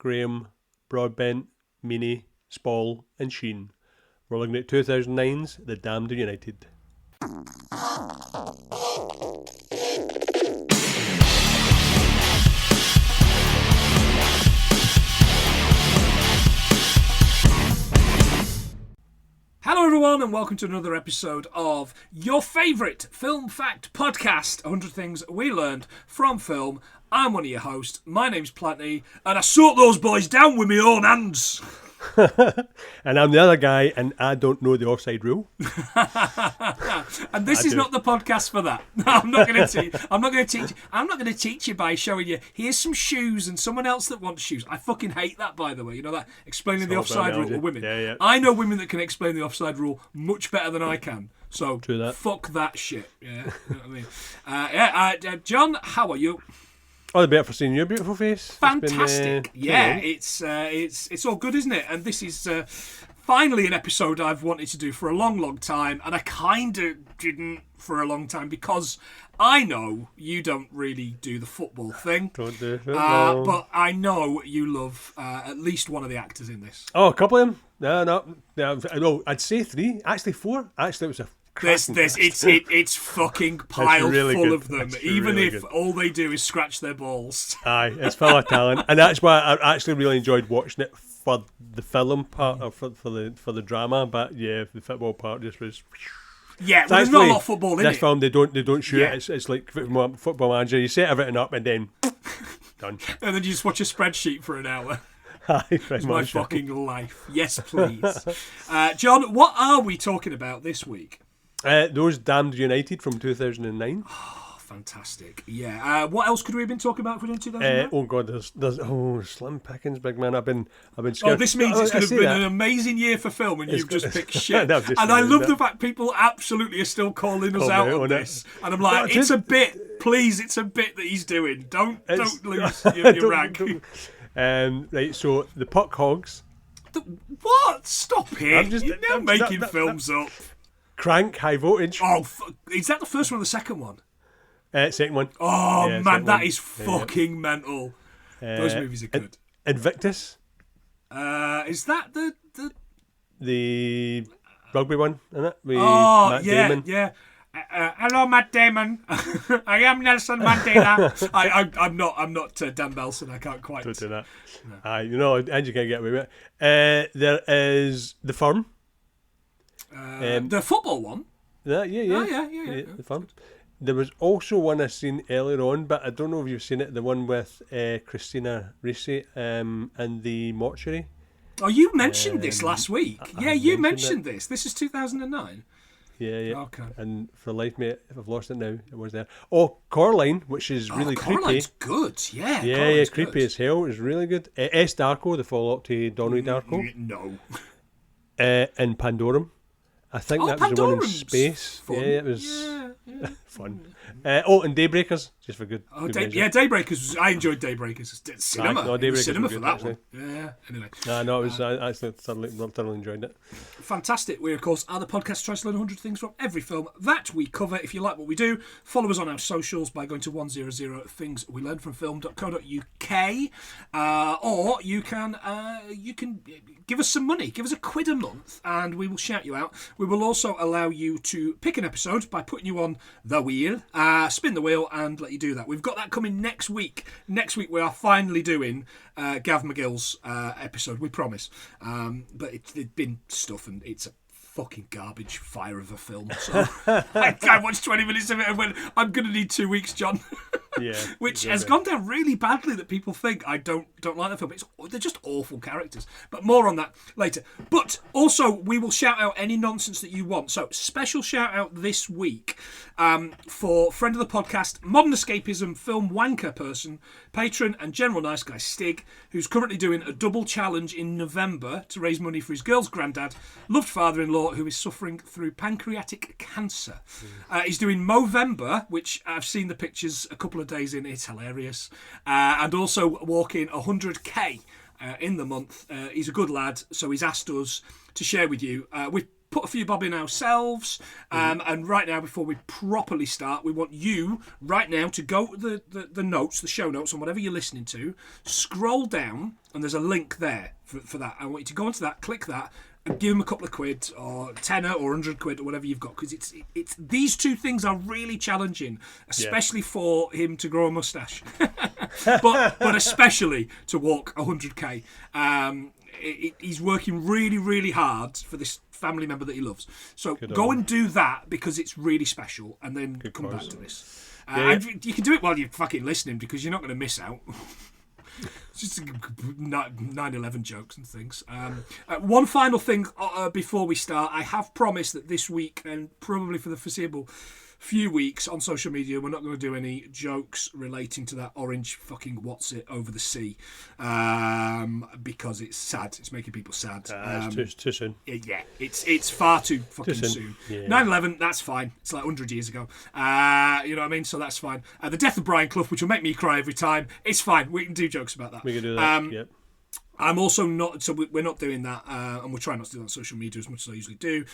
Graham, Broadbent, Meany, Spall and Sheen. We're looking at 2009's The Damned and United. Hello everyone and welcome to another episode of your favourite Film Fact podcast, 100 Things We Learned from Film. I'm one of your hosts, my name's Planty, and I sort those boys down with my own hands. And I'm the other guy, and I don't know the offside rule. And this is not the podcast for that. No, I'm not going to teach you by showing you here's some shoes and someone else that wants shoes. I fucking hate that, by the way. You know that explaining the offside rule to women. Yeah. I know women that can explain the offside rule much better than I can. So fuck that shit. Yeah, you know what I mean. John, how are you? All the better for seeing your beautiful face. Fantastic. It's all good, isn't it? And this is finally an episode I've wanted to do for a long, long time, and I kind of didn't for a long time because I know you don't really do the football thing. Don't do football. But I know you love at least one of the actors in this. Oh, a couple of them? No, I'd say three. Actually, four. Actually, it was a It's fucking piled really full good. of them, It's even really if good. all they do is scratch their balls. Aye, it's full of talent, and that's why I actually really enjoyed watching it for the film part, or for the drama. But yeah, the football part just was. Yeah, well, there's not a lot of football in this it. film, they don't shoot Yeah. it. It's like Football Manager. You set everything up and then done. And then you just watch a spreadsheet for an hour. Aye, very It's my much. fucking life. Yes, please. John, what are we talking about this week? Those Damned United from 2009. Oh, fantastic. Yeah. What else could we have been talking about for 2009? Oh God, there's slim pickings, big man. I've been scared. Oh, this means it's going to have been an amazing year for film, and you've just picked shit. No, just and I love it. the fact people absolutely are still calling us out on this. And I'm like, No, it's a bit. Please, it's a bit that he's doing. Don't lose your rank. Right, so the Puck Hogs. What? Stop it! You're now making films up. Crank, High Voltage. Oh, is that the first one or the second one? Second one. Oh, Yeah, man, second that one. is fucking mental. Those movies are good. Invictus. Is that The rugby one, isn't it? With Oh, Matt yeah, Damon. yeah. Hello, Matt Damon. I am Nelson Mandela. I'm not Dan Belson. I can't quite. Don't do that. No. Aye, and you can't get away with it. There is The Firm. The football one. Yeah. Oh, yeah. The Firm. There was also one I seen earlier on, but I don't know if you've seen it. The one with Christina Ricci and the mortuary. Oh, you mentioned this last week. I You mentioned mentioned this. This is 2009. Yeah. Okay. And for life, mate, if I've lost it now, it was there. Oh, Coraline, which is really creepy. Coraline's good. Yeah. Yeah, Coraline's creepy good. as hell. It's really good. S. Darko, the follow-up to Donnie Darko. No. And Pandorum. I think that was the one in Pandorum's space. fun. Yeah, it was Yeah. fun. And Daybreakers, just for good. Oh, good measure. Daybreakers. I enjoyed Daybreakers. Cinema. Right, no, It was Daybreakers cinema was for good, that actually. one. Yeah. Anyway. No, it was. I actually thoroughly enjoyed it. Fantastic. We, of course, are the podcast tries to learn 100 things from every film that we cover. If you like what we do, follow us on our socials by going to 100thingswelearnfromfilm.co.uk, or you can give us some money. Give us £1 a month, and we will shout you out. We will also allow you to pick an episode by putting you on the wheel, spin the wheel, and let you do that. We've got that coming next week. Next week we are finally doing Gav McGill's episode. We promise. But it's been stuff, and it's a fucking garbage fire of a film. So I watched 20 minutes of it and went, I'm going to need 2 weeks, John. Yeah, Which has gone down really badly that people think I don't like the film. They're just awful characters. But more on that later. But also, we will shout out any nonsense that you want. So, special shout out this week for friend of the podcast, modern escapism film wanker person, patron and general nice guy Stig, who's currently doing a double challenge in November to raise money for his girl's granddad, loved father-in-law, who is suffering through pancreatic cancer. He's doing Movember, which I've seen the pictures a couple of days in. It's hilarious. And also walking 100k in the month. He's a good lad, so he's asked us to share with you. We've put a few bob in ourselves. And right now, before we properly start, we want you right now to go to the notes, the show notes, on whatever you're listening to. Scroll down, and there's a link there for that. I want you to go onto that, click that, and give him a couple of quid, or tenner, or 100 quid, or whatever you've got, because it's these two things are really challenging, especially for him to grow a moustache, but especially to walk 100k. He's working really, really hard for this family member that he loves. So go and do that, because it's really special, and then come back to this. And you can do it while you're fucking listening, because you're not going to miss out. It's just 9/11 jokes and things. One final thing before we start. I have promised that this week, and probably for the foreseeable few weeks on social media, we're not going to do any jokes relating to that orange fucking what's it over the sea, because it's sad. It's making people sad. It's too soon. Yeah, it's far too fucking soon. 9/11, that's fine. It's like 100 years ago. You know what I mean? So that's fine. The death of Brian Clough, which will make me cry every time, it's fine. We can do jokes about that. We can do that. Yep. I'm also not, so we're not doing that, and we're trying not to do that on social media as much as I usually do.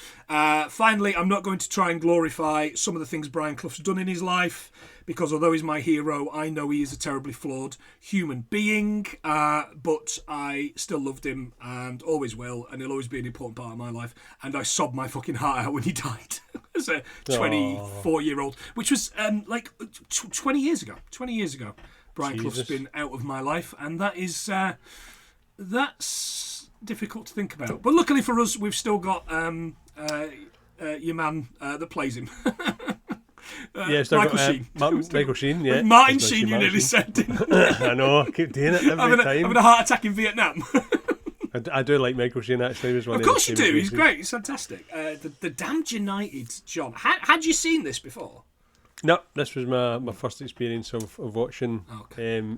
Finally, I'm not going to try and glorify some of the things Brian Clough's done in his life, because although he's my hero, I know he is a terribly flawed human being, but I still loved him, and always will, and he'll always be an important part of my life, and I sobbed my fucking heart out when he died as a 24-year-old, which was like 20 years ago. 20 years ago, Brian Clough's been out of my life, and that is... that's difficult to think about. But luckily for us, we've still got your man that plays him. Michael Sheen. Michael Sheen, yeah. Martin Sheen, you nearly said, didn't you? I know, I keep doing it every time. Having a heart attack in Vietnam. I do like Michael Sheen, actually. Of course you do, he's great, he's fantastic. The Damned United, John. Had you seen this before? No, this was my first experience of watching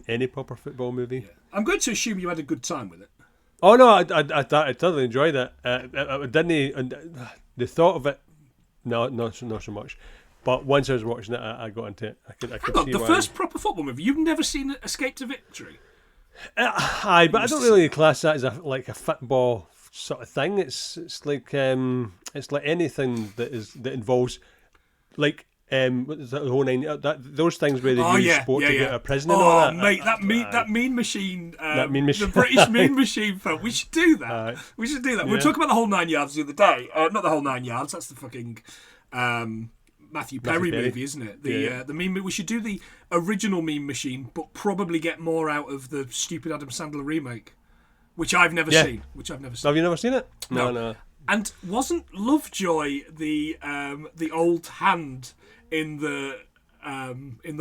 any proper football movie. Yeah. I'm going to assume you had a good time with it. Oh no, I totally enjoyed it. I didn't. The thought of it, not so much. But once I was watching it, I got into it. I could see the why. first proper football movie. You've never seen Escape to Victory? Aye, but I don't really class that as a football sort of thing. It's like anything that involves like. The whole nine, those things where they use sport to get out of prison and all that. Mate, that Mean Machine, the British Mean Machine film. We should do that. We should do that. We were talking about the whole 9 yards the other day. Not the whole 9 yards. That's the fucking Matthew Perry movie, isn't it? The meme. We should do the original Mean Machine, but probably get more out of the stupid Adam Sandler remake, which I've never seen. Have you never seen it? No. And wasn't Lovejoy the old hand in the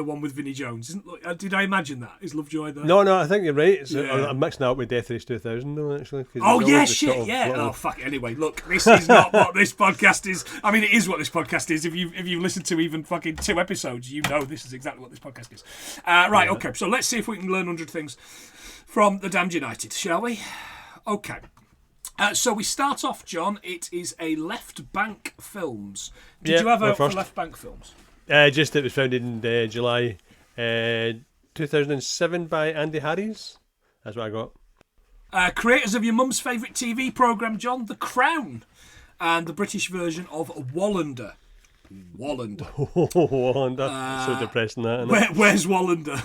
one with Vinnie Jones? Did I imagine that? Is Lovejoy there? No, I think you're right. I'm mixing that up with Death Race 2000, though, actually. Oh, yeah, shit, yeah. Oh, fuck. Anyway, look, this is not what this podcast is. I mean, it is what this podcast is. If you listen to even fucking 2 episodes, you know this is exactly what this podcast is. Right, okay, so let's see if we can learn 100 things from The Damned United, shall we? Okay. So we start off, John. It is a Left Bank Films. Did you have for Left Bank Films? Just it was founded in July 2007 by Andy Harries. That's what I got. Creators of your mum's favourite TV programme, John, The Crown, and the British version of Wallander. Wallander. So depressing, that, isn't it? Where's Wallander?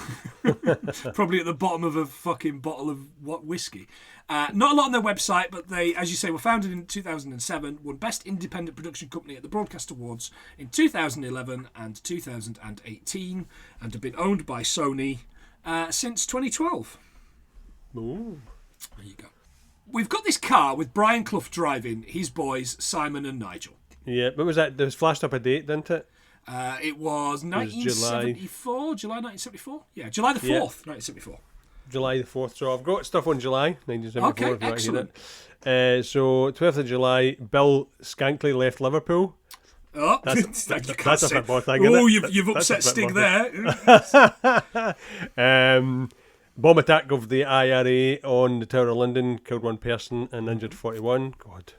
Probably at the bottom of a fucking bottle of whiskey. Not a lot on their website, but they, as you say, were founded in 2007, won Best Independent Production Company at the Broadcast Awards in 2011 and 2018, and have been owned by Sony since 2012. Ooh. There you go. We've got this car with Brian Clough driving his boys, Simon and Nigel. Yeah, what was that? There was flashed up a date, didn't it? It was 1974, July 1974? Yeah, July the 4th, 1974. July the 4th. So I've got stuff on July 1974. Okay, if you excellent. Want to hear it. So 12th of July, Bill Shankly left Liverpool. Oh, that's a football thing, isn't it? You've upset Stig there. Bomb attack of the IRA on the Tower of London, killed 1 person and injured 41. God.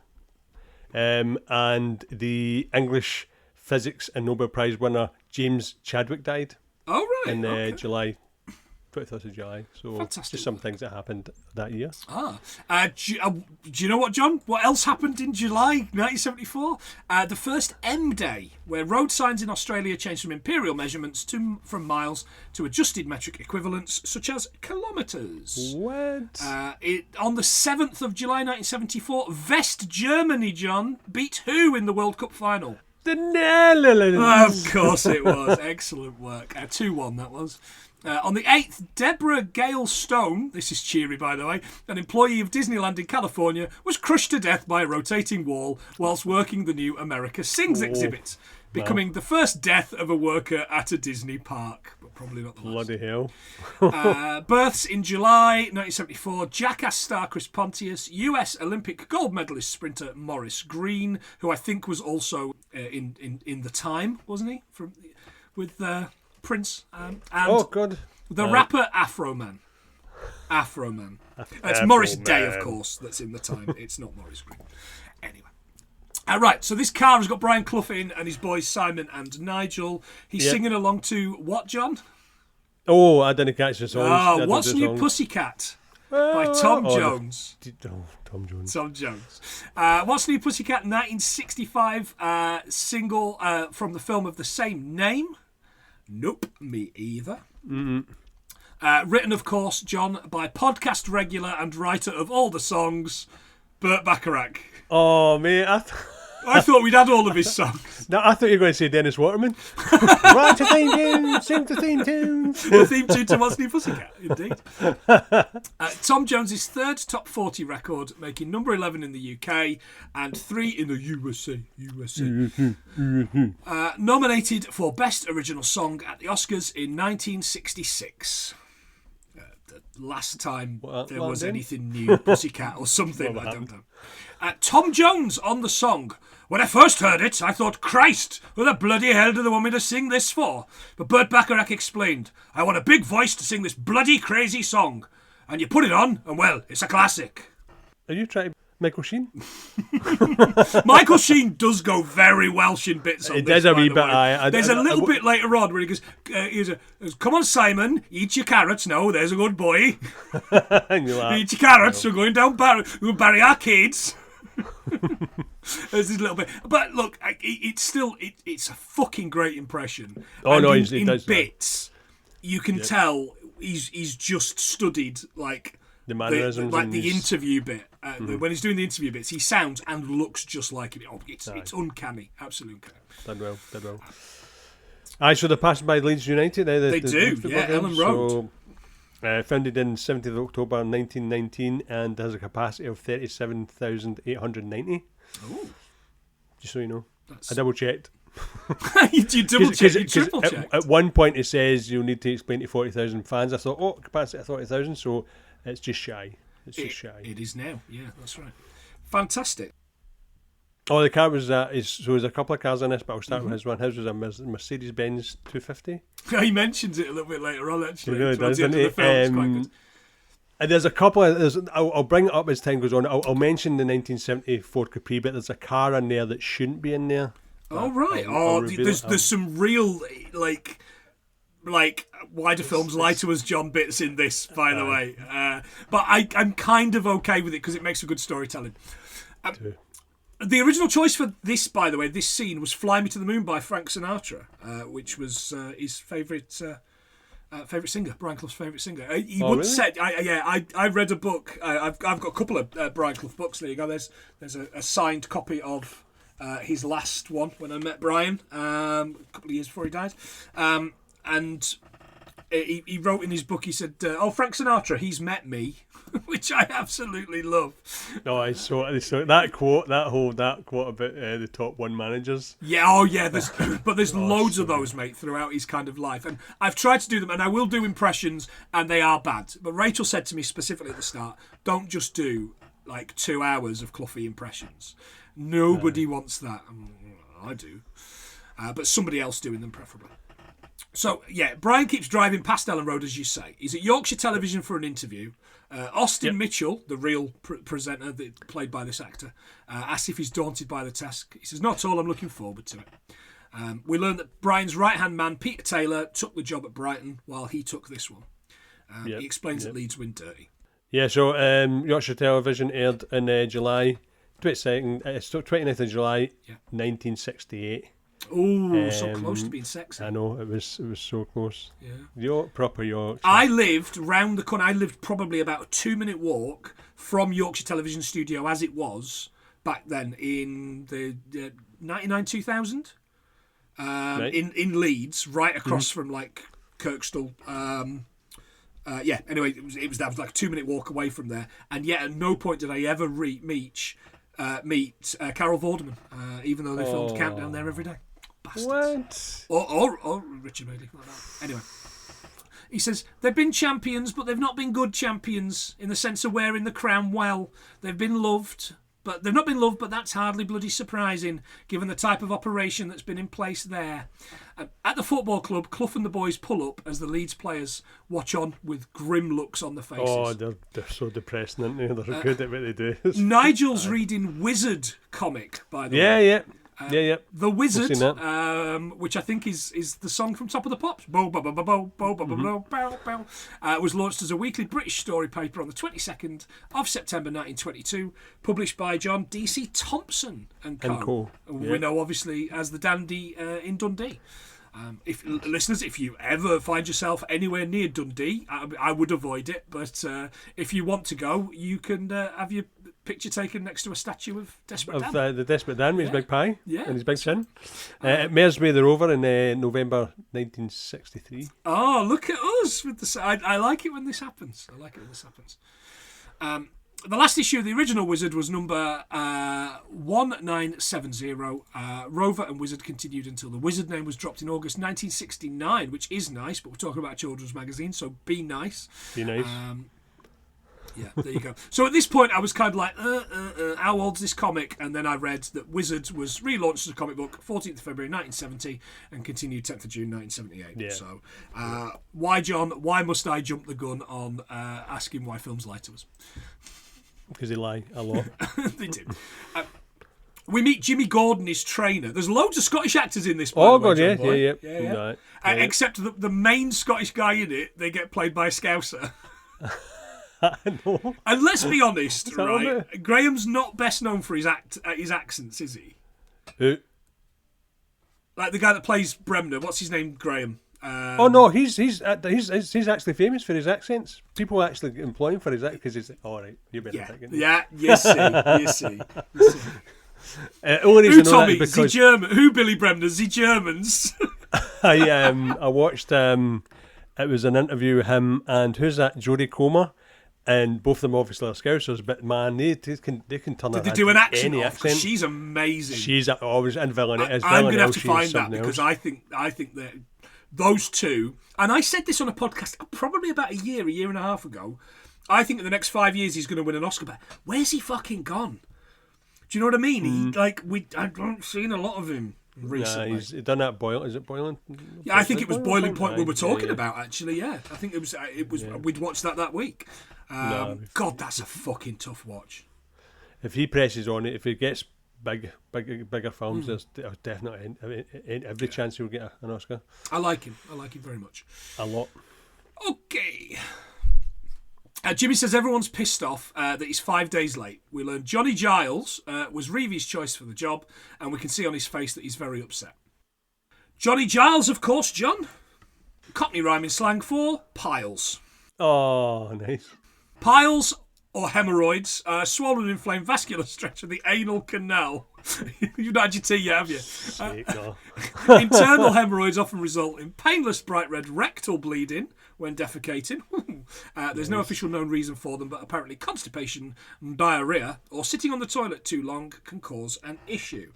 And the English physics and Nobel Prize winner James Chadwick died. Oh, right. In July 23rd of July. So Fantastic. just some things that happened that year. Do you know what, John? What else happened in July 1974? The first M Day, where road signs in Australia changed from imperial measurements from miles to adjusted metric equivalents, such as kilometres. What? On the 7th of July 1974, West Germany, John, beat who in the World Cup final? The Netherlands. Of course it was. Excellent work. 2-1 that was. On the 8th, Deborah Gale Stone, this is cheery by the way, an employee of Disneyland in California, was crushed to death by a rotating wall whilst working the new America Sings exhibit, becoming the first death of a worker at a Disney park, but probably not the last. Bloody hell. Births in July 1974, Jackass star Chris Pontius, US Olympic gold medalist sprinter Maurice Green, who I think was also in The Time, wasn't he? With Prince and God. the rapper Afro Man. It's Morris Day, of course, that's in The Time. It's not Maurice Green. Anyway. Right, so this car has got Brian Clough in and his boys Simon and Nigel. He's singing along to what, John? Oh, I didn't catch the song. What's New Pussycat? By Tom Jones. Tom Jones. Tom Jones. What's New Pussycat? 1965 single from the film of the same name. Nope, me either. Written, of course, John, by podcast regular and writer of all the songs, Burt Bacharach. Oh, mate, I thought we'd had all of his songs. No, I thought you were going to say Dennis Waterman. Write a theme tune, sing the theme tune. The theme tune to What's New Pussycat, indeed. Tom Jones's third top 40 record, making number 11 in the UK and 3 in the USA. Nominated for Best Original Song at the Oscars in 1966. The last time there was anything new, Pussycat or something, I don't know. Tom Jones on the song. When I first heard it, I thought, Christ, who the bloody hell do they want me to sing this for? But Burt Bacharach explained, I want a big voice to sing this bloody crazy song. And you put it on, and well, it's a classic. Are you trying Michael Sheen? Michael Sheen does go very Welsh in bits on it this, does a wee bit. There's a little bit later on where he goes, come on, Simon, eat your carrots. No, there's a good boy. Eat your carrots, we're going down we'll bury our kids. There's this little bit, but look, it's a fucking great impression. Oh, no, in does bits, you can tell he's just studied like the mannerisms, the interview bit. When he's doing the interview bits, he sounds and looks just like him. Oh, it's uncanny, absolutely uncanny. Did well. So they're passing by Leeds United. They do, Elland Road. Founded in 17th of October 1919 and has a capacity of 37,890. Oh. Just so you know. I double checked. You double checked, you triple checked. At one point it says you'll need to explain to 40,000 fans. I thought, capacity of 40,000, so it's just shy. It is now, yeah, that's right. Fantastic. Oh, the car was there's a couple of cars in this, but I'll start with his one. His was a Mercedes-Benz 250. He mentions it a little bit later on, actually. He really does, the end of the film. It's quite good. And there's a couple of... I'll bring it up as time goes on. I'll mention the 1970 Ford Capri, but there's a car in there that shouldn't be in there. Oh, right. There's some real, like why do films lie to us, John, bits in this, by the way. But I'm kind of okay with it because it makes for good storytelling. The original choice for this, by the way, this scene was "Fly Me to the Moon" by Frank Sinatra, which was his favourite singer, Brian Clough's favourite singer. He once said, I read a book. I've got a couple of Brian Clough books. There you go. There's a signed copy of his last one when I met Brian a couple of years before he died, and he wrote in his book. He said, Frank Sinatra, he's met me. Which I absolutely love. No, I saw that quote about the top one managers. Yeah, there's loads of those, mate, throughout his kind of life. And I've tried to do them, and I will do impressions, and they are bad. But Rachel said to me specifically at the start, don't just do like 2 hours of Cloughy impressions. Nobody wants that. I do. But somebody else doing them preferably. So, Brian keeps driving past Elland Road, as you say. He's at Yorkshire Television for an interview. Austin Mitchell, the real presenter played by this actor, asks if he's daunted by the task. He says, not at all, I'm looking forward to it. We learn that Brian's right-hand man, Peter Taylor, took the job at Brighton while he took this one. He explains that Leeds win dirty. Yeah, so Yorkshire Television aired in July 29th of July, 1968. Oh, so close to being sexy. I know, it was so close. Yeah. Proper Yorkshire. I lived round the corner. I lived probably about a 2-minute walk from Yorkshire Television Studio as it was back then in the 99, 2000. Right. In Leeds, right across from like Kirkstall. Anyway, that was like a 2-minute walk away from there, and yet at no point did I ever meet Carol Vorderman, even though they filmed Countdown there every day. Bastards. What? Or Richard Madeley, like that. Anyway, he says they've been champions, but they've not been good champions in the sense of wearing the crown well. They've been loved. But they've not been loved, but that's hardly bloody surprising, given the type of operation that's been in place there. At the football club, Clough and the boys pull up as the Leeds players watch on with grim looks on their faces. Oh, they're so depressing, aren't they? They're good at what they do. Nigel's reading Wizard comic, by the way. Yeah. The Wizard, which I think is the song from Top of the Pops, was launched as a weekly British story paper on the 22nd of September 1922, published by John D.C. Thompson and Co. We know, obviously, as the Dandy in Dundee. If you ever find yourself anywhere near Dundee, I would avoid it. But if you want to go, you can have your picture taken next to a statue of Desperate Dan. The Desperate Dan with his big pie and his big chin. It Mersey the Rover in November 1963. Oh, look at us with the. I like it when this happens. The last issue of the original Wizard was number 1970. Rover and Wizard continued until the Wizard name was dropped in August 1969, which is nice, but we're talking about a children's magazine, so be nice. Be nice. Yeah, there you go. So at this point, I was kind of like, how old's this comic? And then I read that Wizard was relaunched as a comic book 14th of February 1970 and continued 10th of June 1978. Yeah. So why, John, why must I jump the gun on asking why films lie to us? Because they lie a lot. They do. We meet Jimmy Gordon, his trainer. There's loads of Scottish actors in this. Oh, God, yeah. Right. Except the main Scottish guy in it, they get played by a Scouser. No. And let's be honest, right? Graham's not best known for his accents, is he? Who? Like the guy that plays Bremner. What's his name? Graham. No, he's actually famous for his accents. People actually employ him for his accent because he's all right. You better take it. Yeah, you see. Who Tommy? Is he German? Who Billy Bremner? Is he Germans? I watched. It was an interview with him and who's that? Jodie Comer. And both of them obviously are Scousers, but man, they can turn. Did they do an accent? She's amazing. She's always in villain. I'm going to have to find that because I think that those two. And I said this on a podcast probably about a year and a half ago. I think in the next 5 years he's going to win an Oscar. But where's he fucking gone? Do you know what I mean? I haven't seen a lot of him recently. He's done that Is it Boiling? Yeah, I think it was Boiling Point we were talking about actually. Yeah, I think it was. We'd watched that week. God, that's a fucking tough watch. If he presses on it, if he gets bigger films, there's definitely every chance he'll get an Oscar. I like him very much. A lot. Okay. Jimmy says everyone's pissed off that he's 5 days late. We learned Johnny Giles was Revie's choice for the job, and we can see on his face that he's very upset. Johnny Giles, of course, John. Cockney rhyming slang for piles. Oh, nice. Piles or hemorrhoids, swollen inflamed vascular stretch of the anal canal. You've not had your tea yet, have you? Internal hemorrhoids often result in painless bright red rectal bleeding when defecating. There's no official known reason for them, but apparently constipation, diarrhea, or sitting on the toilet too long can cause an issue.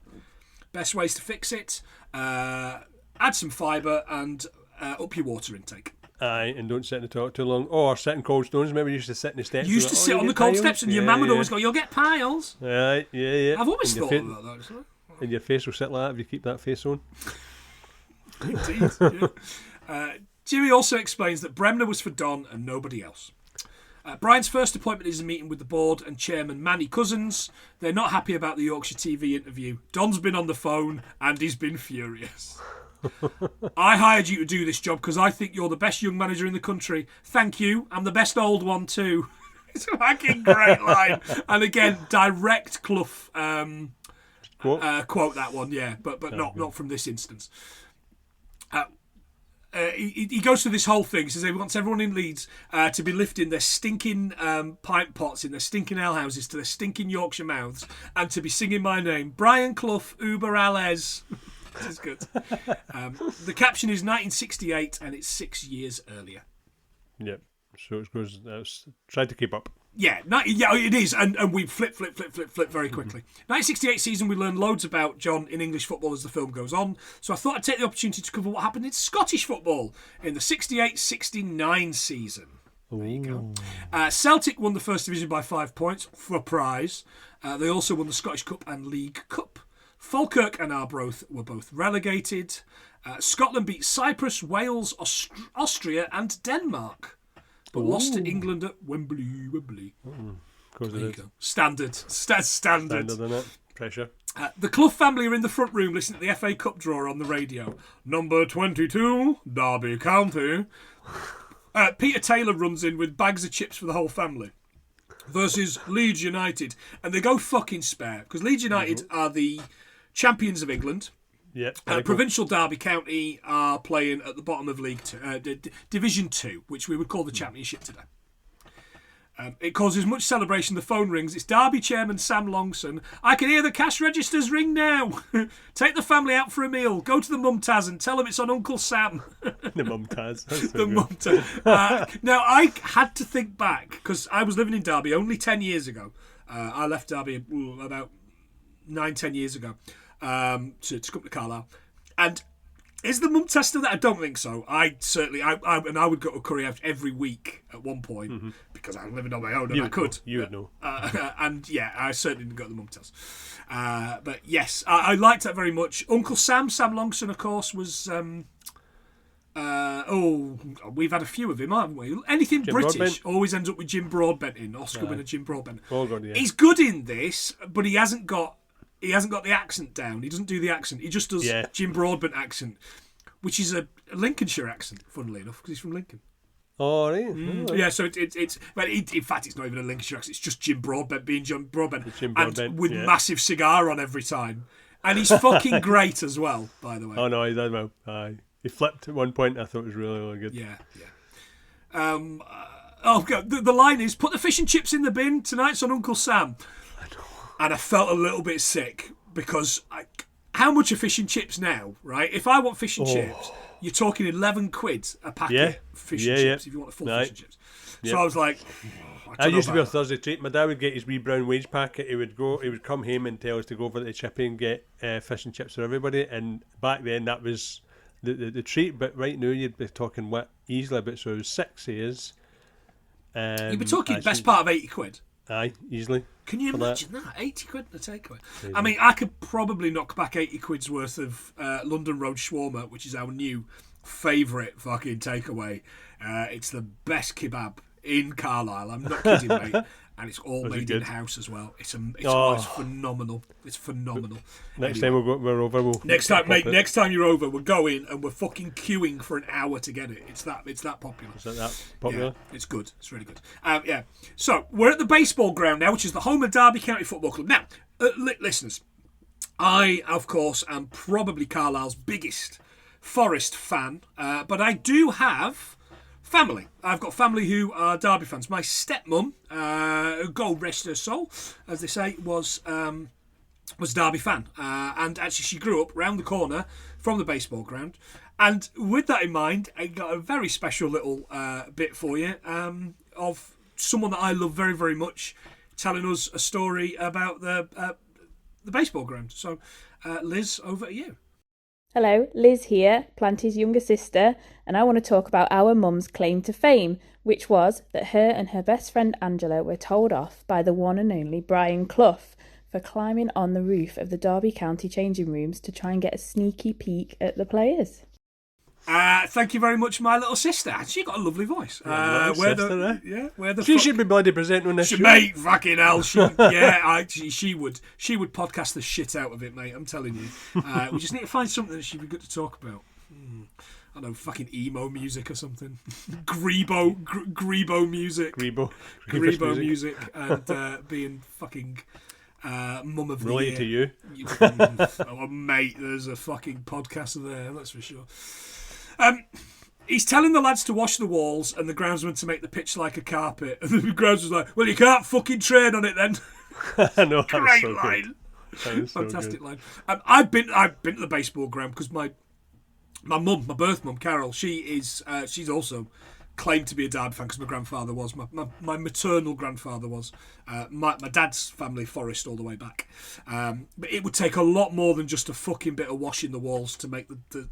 Best ways to fix it, add some fibre and up your water intake. Aye, and don't sit in the toilet too long. Or sit in cold stones. Remember, you used to sit in the steps. You used to sit on the cold steps, and your mum would always go, "You'll get piles." Right, yeah. I've always thought about that. Actually. And your face will sit like that if you keep that face on. Indeed. Yeah. Jimmy also explains that Bremner was for Don and nobody else. Brian's first appointment is a meeting with the board and chairman Manny Cousins. They're not happy about the Yorkshire TV interview. Don's been on the phone and he's been furious. I hired you to do this job because I think you're the best young manager in the country. Thank you. I'm the best old one too. It's a fucking great line. And again, direct Clough quote that one, yeah, but not from this instance. He goes through this whole thing. He says he wants everyone in Leeds to be lifting their stinking pint pots in their stinking alehouses to their stinking Yorkshire mouths and to be singing my name, Brian Clough, Uber alles. This is good. The caption is 1968 and it's 6 years earlier. Yep. So it goes. Tried to keep up. Yeah, it is, and we flip very quickly. 1968 season, we learn loads about John in English football as the film goes on, so I thought I'd take the opportunity to cover what happened in Scottish football in the 68-69 season. There you go. Celtic won the First Division by 5 points for a prize. They also won the Scottish Cup and League Cup. Falkirk and Arbroath were both relegated. Scotland beat Cyprus, Wales, Austria and Denmark. But lost to England at Wembley. There you go. Standard. Standard. Isn't it? Pressure. The Clough family are in the front room listening to the FA Cup draw on the radio. Number 22, Derby County. Peter Taylor runs in with bags of chips for the whole family. Versus Leeds United. And they go fucking spare. Because Leeds United are the champions of England. Yeah, Provincial Derby County are playing at the bottom of League 2, Division 2, which we would call the Championship today. It causes much celebration. The phone rings. It's Derby chairman Sam Longson. I can hear the cash registers ring now. Take the family out for a meal. Go to the Mumtaz and tell them it's on Uncle Sam. The Mumtaz. The Mumtaz. Now, I had to think back, because I was living in Derby only 10 years ago. I left Derby about 9-10 years ago. To come to Carlisle, and is the Mumtaz still there? I don't think so. I would go to Curry House every week at one point because I was living on my own and I could. You would know. And yeah, I certainly didn't go to the Mumtaz. But yes, I liked that very much. Uncle Sam Longson, of course, was. We've had a few of him, haven't we? Anything Jim British Broadbent always ends up with Jim Broadbent in. Oscar winner Jim Broadbent. Oh God, yeah. He's good in this, but he hasn't got the accent down. He doesn't do the accent. He just does Jim Broadbent accent, which is a Lincolnshire accent, funnily enough, because he's from Lincoln. Oh, really? Yeah, so it's well, in fact, it's not even a Lincolnshire accent. It's just Jim Broadbent being Jim Broadbent, and with massive cigar on every time. And he's fucking great as well, by the way. Oh, no, he did well. He flipped at one point. I thought it was really, really good. Yeah. The line is, put the fish and chips in the bin. Tonight's on Uncle Sam. And I felt a little bit sick because how much are fish and chips now, right? If I want fish and chips, you're talking 11 quid a packet of fish and chips if you want a full fish and chips. So I was like, I used to be a Thursday treat. My dad would get his wee brown wage packet. He would come home and tell us to go over to the chippy and get fish and chips for everybody. And back then that was the treat. But right now you'd be talking easily about 6 years. You'd be talking the best part of 80 quid. Aye, easily. Can you imagine that? 80 quid in a takeaway. I mean, I could probably knock back 80 quid's worth of London Road shawarma, which is our new favourite fucking takeaway. It's the best kebab in Carlisle. I'm not kidding, mate. And it's all made in house as well. It's phenomenal. It's phenomenal. Next time we're over, next time you're over, we'll go in and we're fucking queuing for an hour to get it. It's that popular. Is that popular? Yeah, it's good. It's really good. Yeah. So we're at the baseball ground now, which is the home of Derby County Football Club. Now, listeners, I of course am probably Carlisle's biggest Forest fan, but I do have family. I've got family who are Derby fans. My stepmum, God rest her soul, as they say, was a Derby fan. And actually she grew up round the corner from the baseball ground. And with that in mind, I got a very special little bit for you of someone that I love very, very much telling us a story about the baseball ground. So, Liz, over to you. Hello, Liz here, Planty's younger sister, and I want to talk about our mum's claim to fame, which was that her and her best friend Angela were told off by the one and only Brian Clough for climbing on the roof of the Derby County changing rooms to try and get a sneaky peek at the players. Thank you very much, my little sister. She got a lovely voice. She should be bloody presenting this show. Mate, fucking hell. She would podcast the shit out of it, mate. I'm telling you. We just need to find something that she'd be good to talk about. I don't know, fucking emo music or something. Grebo music. Grebo music. And being fucking mum of the related year. to you. Oh, mate, there's a fucking podcaster there, that's for sure. He's telling the lads to wash the walls and the groundsman to make the pitch like a carpet. And the groundsman's like, well, you can't fucking train on it then. I know, Great so line. Fantastic line. I've been to the baseball ground because my mum, my birth mum, Carol, she's also claimed to be a Derby fan because my grandfather was. My maternal grandfather was. My dad's family, Forest, all the way back. But it would take a lot more than just a fucking bit of washing the walls to make the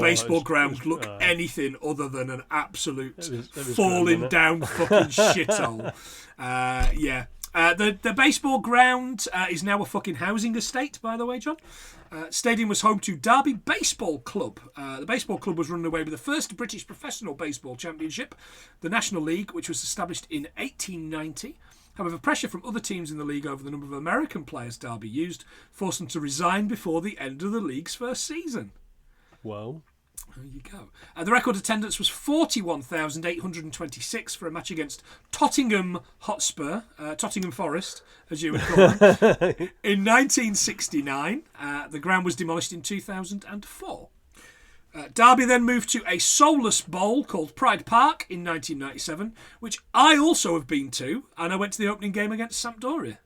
baseball ground look anything other than an absolute falling down fucking shithole. Yeah. The baseball ground is now a fucking housing estate, by the way, John. Stadium was home to Derby Baseball Club. The baseball club was running away with the first British Professional Baseball Championship, the National League, which was established in 1890. However, pressure from other teams in the league over the number of American players Derby used forced them to resign before the end of the league's first season. Wow. There you go. The record attendance was 41,826 for a match against Tottenham Hotspur, Tottenham Forest, as you would call them. In 1969, the ground was demolished in 2004. Derby then moved to a soulless bowl called Pride Park in 1997, which I also have been to, and I went to the opening game against Sampdoria.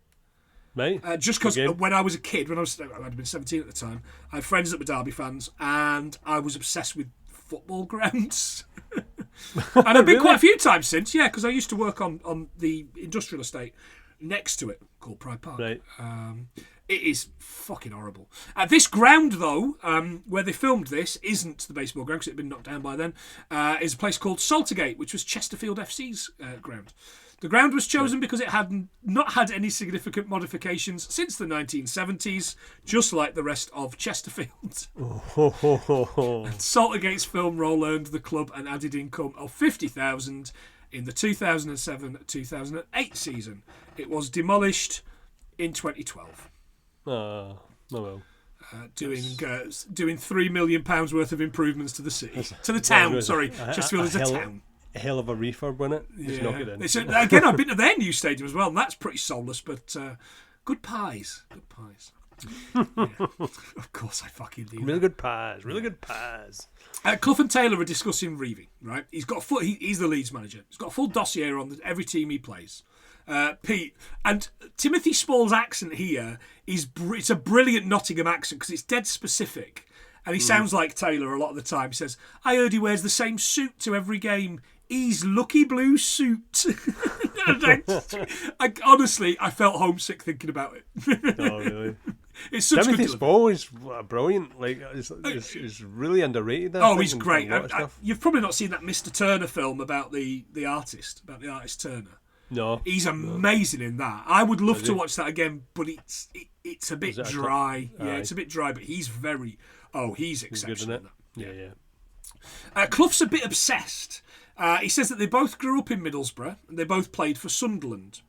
Right. Just because when I was a kid, I'd been 17 at the time, I had friends that were Derby fans, and I was obsessed with football grounds. And I've been quite a few times since, yeah, because I used to work on the industrial estate next to it called Pride Park. Right. It is fucking horrible. This ground, though, where they filmed this, isn't the baseball ground because it had been knocked down by then. Is a place called Saltergate, which was Chesterfield FC's ground. The ground was chosen because it had not had any significant modifications since the 1970s, just like the rest of Chesterfield. And Saltergate's film role earned the club an added income of $50,000 in the 2007-2008 season. It was demolished in 2012. Oh well. Doing £3 million worth of improvements to the city, to the town. Sorry, Chesterfield is a town. A hell of a refurb on it. Just knock it in. Again, I've been to their new stadium as well, and that's pretty soulless, but good pies. Good pies. Yeah. Of course I fucking do. Really good pies. Really good pies. Clough and Taylor are discussing Revie, right? He's got he's the Leeds manager. He's got a full dossier on every team he plays. Pete and Timothy Spall's accent here it's a brilliant Nottingham accent because it's dead specific, and he sounds like Taylor a lot of the time. He says, "I heard he wears the same suit to every game. He's lucky blue suit." Honestly, I felt homesick thinking about it. Oh, really? It's such Timothy good Spall is brilliant. Like, it's really underrated. He's great. You've probably not seen that Mr. Turner film about the artist Turner. No, he's amazing in that. I would love to watch that again, but it's a bit dry. It's a bit dry, but he's he's exceptional. Yeah. Clough's a bit obsessed. He says that they both grew up in Middlesbrough and they both played for Sunderland.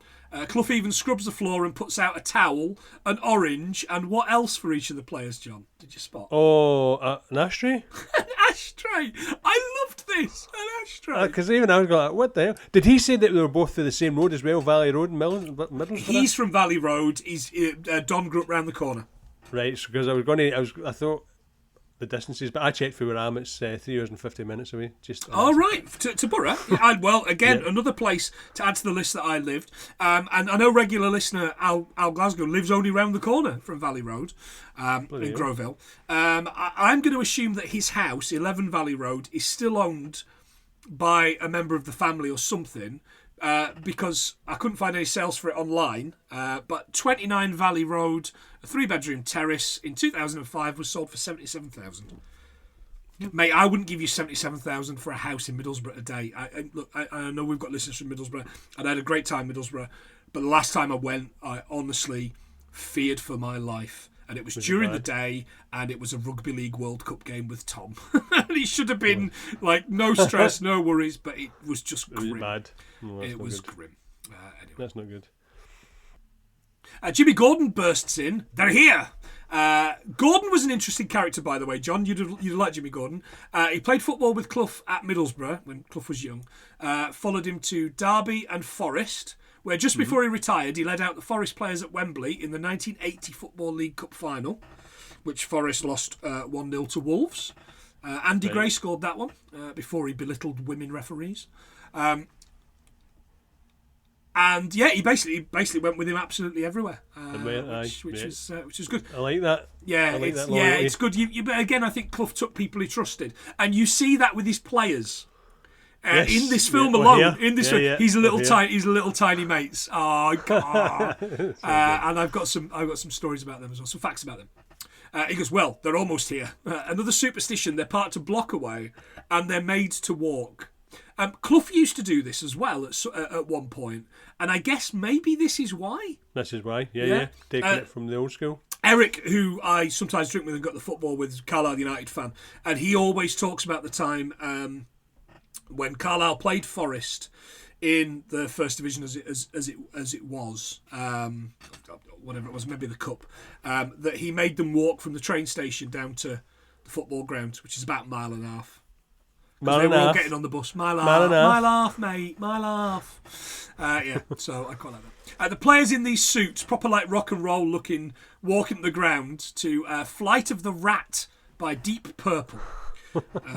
Clough even scrubs the floor and puts out a towel, an orange, and what else for each of the players, John? Did you spot? Oh, an ashtray? An ashtray! I loved this! An ashtray! Because even I was going, what the hell? Did he say that they were both through the same road as well, Valley Road and Middlesbrough? He's from Valley Road. Don grew up round the corner. Right, because I thought the distances, but I checked for where I am. It's 3 hours and 50 minutes away. Right, to Borough. Another place to add to the list that I lived. And I know regular listener Al Glasgow lives only round the corner from Valley Road in Groville. I'm going to assume that his house, 11 Valley Road, is still owned by a member of the family or something. Because I couldn't find any sales for it online. But 29 Valley Road, a 3-bedroom terrace in 2005 was sold for $77,000. Mate, I wouldn't give you $77,000 for a house in Middlesbrough a day. I know we've got listeners from Middlesbrough, and I had a great time in Middlesbrough. But the last time I went, I honestly feared for my life. And it was during the day, and it was a Rugby League World Cup game with Tom. And it should have been like no stress, no worries, but it was just grim. Was it bad? It was grim. Anyway. That's not good. Jimmy Gordon bursts in. They're here. Gordon was an interesting character, by the way, John. You'd like Jimmy Gordon. He played football with Clough at Middlesbrough when Clough was young. Followed him to Derby and Forest, where just before he retired, he led out the Forest players at Wembley in the 1980 Football League Cup final, which Forest lost 1-0 to Wolves. Andy Gray scored that one before he belittled women referees. And yeah, he basically went with him absolutely everywhere, which is good. I like that. Yeah, I like that it's good. But again, I think Clough took people he trusted, and you see that with his players. Yes. In this film alone, here. He's a little tiny mates. Oh God! And I've got some stories about them as well, some facts about them. He goes, well, they're almost here. Another superstition: they're parked a block away, and they're made to walk. Clough used to do this as well at one point, and I guess maybe this is why. This is why, yeah. Taking it from the old school. Eric, who I sometimes drink with and got the football with, Carlisle United fan, and he always talks about the time when Carlisle played Forest in the first division as it was, whatever it was, maybe the cup, that he made them walk from the train station down to the football ground, which is about a mile and a half. They were all getting on the bus. Mile off, mate. Mile off. Yeah, so I quite like that. The players in these suits, proper like rock and roll looking, walking the ground to Flight of the Rat by Deep Purple.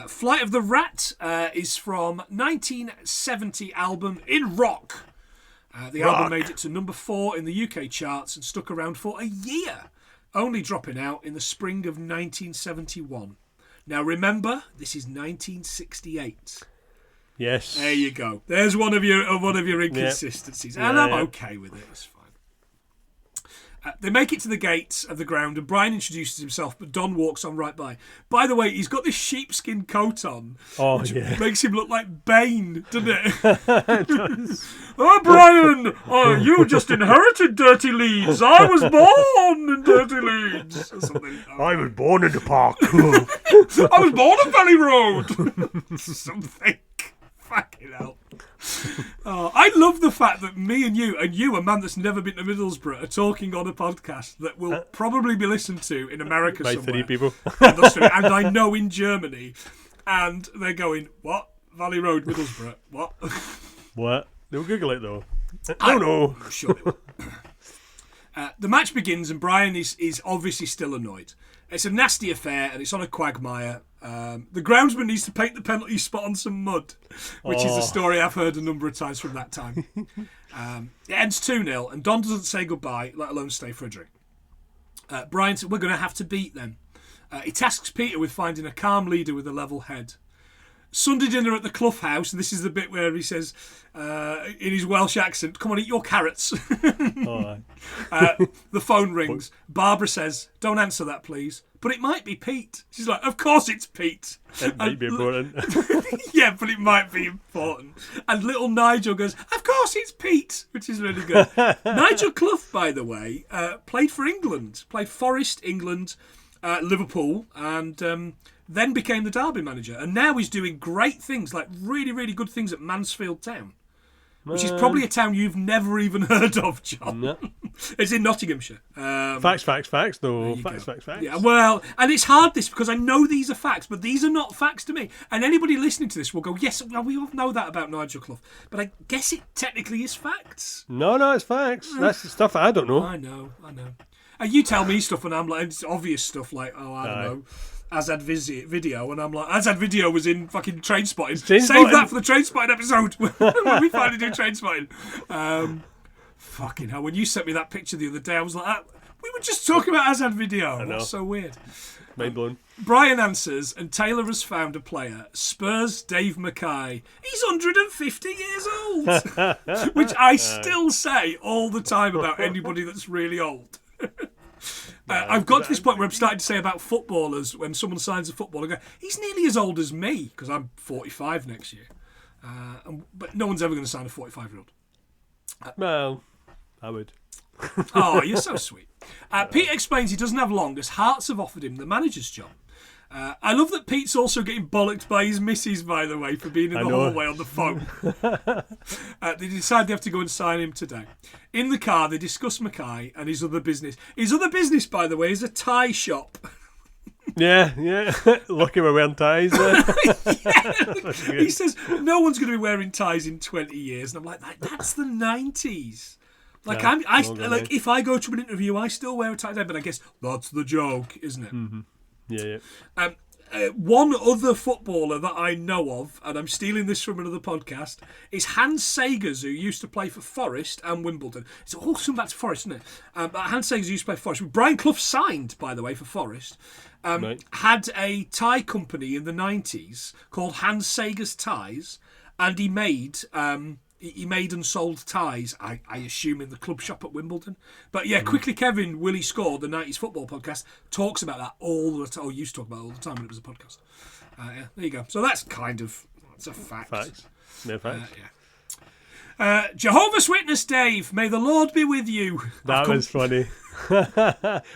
Flight of the Rat is from 1970 album In Rock. The album made it to number 4 in the UK charts and stuck around for a year, only dropping out in the spring of 1971. Now remember, this is 1968. Yes. There you go. There's one of your inconsistencies, and I'm okay with it. It's fine. They make it to the gates of the ground, and Brian introduces himself, but Don walks on right by. By the way, he's got this sheepskin coat on, which makes him look like Bane, doesn't it? It does. Oh, Brian! You just inherited Dirty Leeds. I was born in Dirty Leeds. Or something. I was born in the park. I was born on Valley Road. Something. Fucking hell. I love the fact that me and you, a man that's never been to Middlesbrough, are talking on a podcast that will probably be listened to in America by somewhere. 3 people. And I know in Germany. And they're going, what? Valley Road, Middlesbrough. What? What? They'll Google it though. I don't know. I'm sure they will. The match begins and Brian is obviously still annoyed. It's a nasty affair and it's on a quagmire. The groundsman needs to paint the penalty spot on some mud, which is a story I've heard a number of times from that time. It ends 2-0 and Don doesn't say goodbye, let alone stay for a drink. Brian said, we're going to have to beat them. He tasks Peter with finding a calm leader with a level head. Sunday dinner at the Clough house, and this is the bit where he says, in his Welsh accent, come on, eat your carrots. The phone rings. Barbara says, don't answer that, please. But it might be Pete. She's like, of course it's Pete. It might be important. Yeah, but it might be important. And little Nigel goes, of course it's Pete, which is really good. Nigel Clough, by the way, played for England. Played Forest, England, Liverpool, and then became the Derby manager. And now he's doing great things, like really, really good things at Mansfield Town. Which is probably a town you've never even heard of, John. No. It's in Nottinghamshire. Facts, though. Facts. Yeah, well, and it's hard this because I know these are facts, but these are not facts to me. And anybody listening to this will go, yes, well, we all know that about Nigel Clough. But I guess it technically is facts. No, it's facts. That's the stuff I don't know. I know. You tell me stuff and I'm like, it's obvious stuff like, I don't know. Azad Video, and I'm like, Azad Video was in fucking Trainspotting. Save that for the Trainspotting episode when we finally do Trainspotting. Fucking hell, when you sent me that picture the other day, I was like, we were just talking about Azad Video. I know. That's so weird. Mind blown. Brian answers, and Taylor has found a player. Spurs Dave Mackay. He's 150 years old, which I still say all the time about anybody that's really old. I've got to this point where I'm starting to say about footballers, when someone signs a footballer, I go, he's nearly as old as me, because I'm 45 next year. But no one's ever going to sign a 45-year-old. Well, I would. Oh, you're so sweet. Pete explains he doesn't have long, as Hearts have offered him the manager's job. I love that Pete's also getting bollocked by his missus, by the way, for being in the hallway on the phone. They decide they have to go and sign him today. In the car, they discuss Mackay and his other business. His other business, by the way, is a tie shop. Yeah. Lucky we're wearing ties. He says, no one's going to be wearing ties in 20 years. And I'm like, that's the 90s. Like, yeah, if I go to an interview, I still wear a tie, but I guess that's the joke, isn't it? Mm-hmm. Yeah. One other footballer that I know of, and I'm stealing this from another podcast, is Hans Sagers, who used to play for Forest and Wimbledon. It's all come back to Forest, isn't it? But Hans Sagers used to play for Forest. Brian Clough signed, by the way, for Forest. Right. Had a tie company in the 90s called Hans Sagers Ties, and he made and sold ties, I assume, in the club shop at Wimbledon. But yeah, Quickly Kevin, Willie Score, the 90s football podcast, talks about that all the time. Used to talk about it all the time when it was a podcast. Yeah, there you go. So that's it's a fact. Facts. No facts. Jehovah's Witness Dave, may the Lord be with you. That was funny.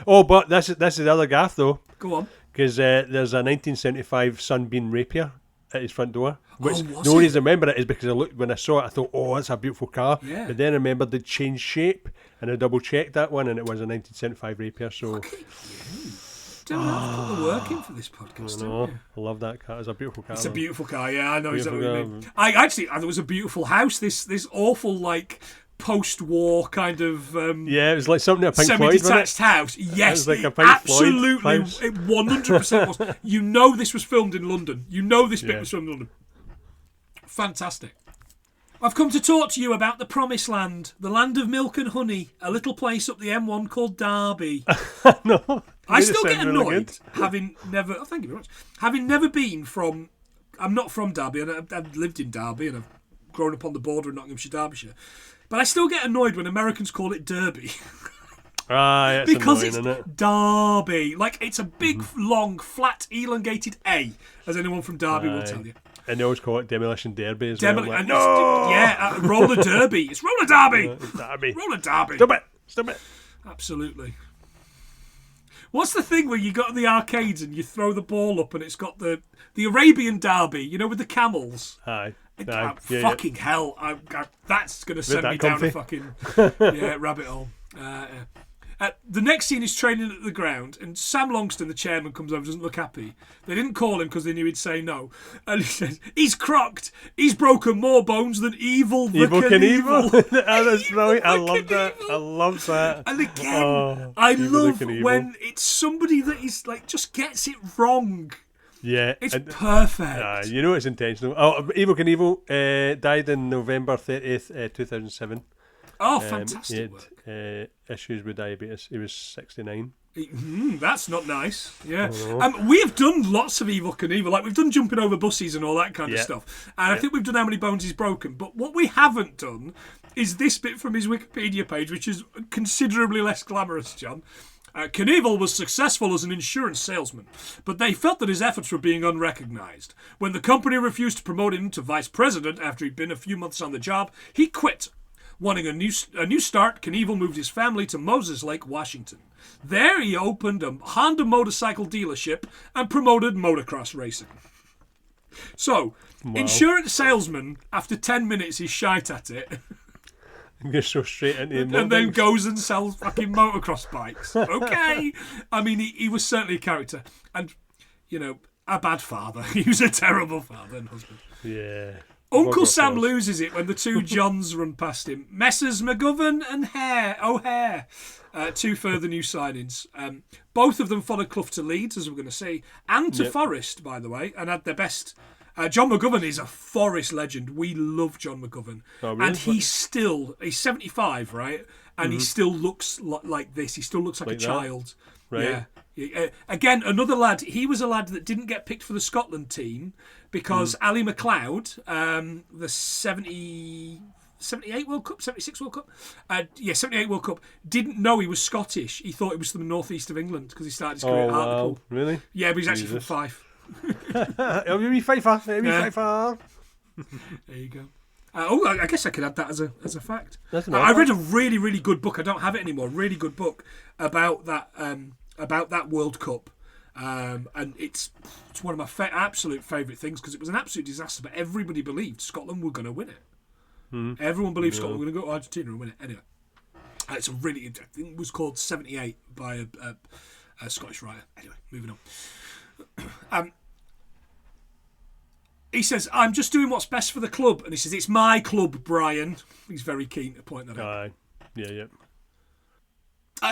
Oh, but this is the other gaff, though. Go on. Because there's a 1975 Sunbeam Rapier at his front door. Which was the only it? reason I remember it is because when I saw it, I thought, oh, that's a beautiful car. Yeah. But then I remembered they'd changed shape, and I double checked that one, and it was a 1975 Rapier. So, Don't have to put the work in for this podcast. I love that car. It's a beautiful car. It's a beautiful car. Yeah, I know exactly what Beautiful you mean. car. I thought it was a beautiful house. This awful post-war kind of yeah, it was like something at Pink Floyd, wasn't semi-detached house. Yes, it was like a it Pink absolutely, Floyd house. it 100% was. You know this was filmed in London. You know this bit was filmed in London. Fantastic. I've come to talk to you about the Promised Land, the land of milk and honey, a little place up the M1 called Derby. No, I still get really annoyed good. having never. Oh, thank you very much. Having never been from. I'm not from Derby, and I've lived in Derby, and I've grown up on the border of Nottinghamshire, Derbyshire. But I still get annoyed when Americans call it Derby. It's because annoying, it's isn't it? Derby. Like, it's a big, long, flat, elongated A, as anyone from Derby will tell you. And they always call it Demolition Derby as well. Like, Roller Derby. It's Roller Derby. Derby. Roller Derby. Stop it. Absolutely. What's the thing where you go to the arcades and you throw the ball up and it's got the Arabian Derby, with the camels? Aye. Fucking hell. That's going to send me down a fucking rabbit hole. The next scene is training at the ground, and Sam Longston, the chairman, comes over, doesn't look happy. They didn't call him because they knew he'd say no. And he says, he's crocked. He's broken more bones than Evil Knievel. That's brilliant. I love that. I love that. And again, I love when it's somebody that is just gets it wrong. Yeah. It's perfect. It's intentional. Oh, Evil Knievel died in November 30th, 2007. Oh, fantastic work. He had issues with diabetes. He was 69. That's not nice. Yeah. We have done lots of Evil Knievel. We've done jumping over buses and all that kind of stuff. And I think we've done How Many Bones He's Broken. But what we haven't done is this bit from his Wikipedia page, which is considerably less glamorous, John. Knievel was successful as an insurance salesman, but they felt that his efforts were being unrecognised. When the company refused to promote him to vice president after he'd been a few months on the job, he quit. Wanting a new start, Knievel moved his family to Moses Lake, Washington. There he opened a Honda motorcycle dealership and promoted motocross racing. So, insurance salesman, after 10 minutes he's shite at it. Goes so straight into and then goes and sells fucking motocross bikes. Okay. I mean, he was certainly a character. And, a bad father. He was a terrible father and husband. Yeah. Uncle Sam loses it when the two Johns run past him. Messrs McGovern and O'Hare. Two further new signings. Both of them followed Clough to Leeds, as we're going to see, and to Forest, by the way, and had their best. John McGovern is a Forest legend. We love John McGovern. Oh, really? And he's 75, right? And he still looks like this. He still looks like a child. Right. Yeah. Again, another lad. He was a lad that didn't get picked for the Scotland team because Ali McLeod, the 78 World Cup, 76 World Cup, 78 World Cup, didn't know he was Scottish. He thought it was from the northeast of England because he started his career at Hartlepool. Really? Yeah, but he's actually from Fife. Maybe Fifer. There you go. I guess I could add that as a fact. I read a really, really good book. I don't have it anymore. Really good book about that World Cup. And it's one of my absolute favourite things because it was an absolute disaster, but everybody believed Scotland were going to win it. Everyone believed Scotland were going to go to Argentina and win it. Anyway, it's a really, I think it was called 78 by a Scottish writer. Anyway, moving on. He says, I'm just doing what's best for the club. And he says, it's my club, Brian. He's very keen to point that out. Yeah.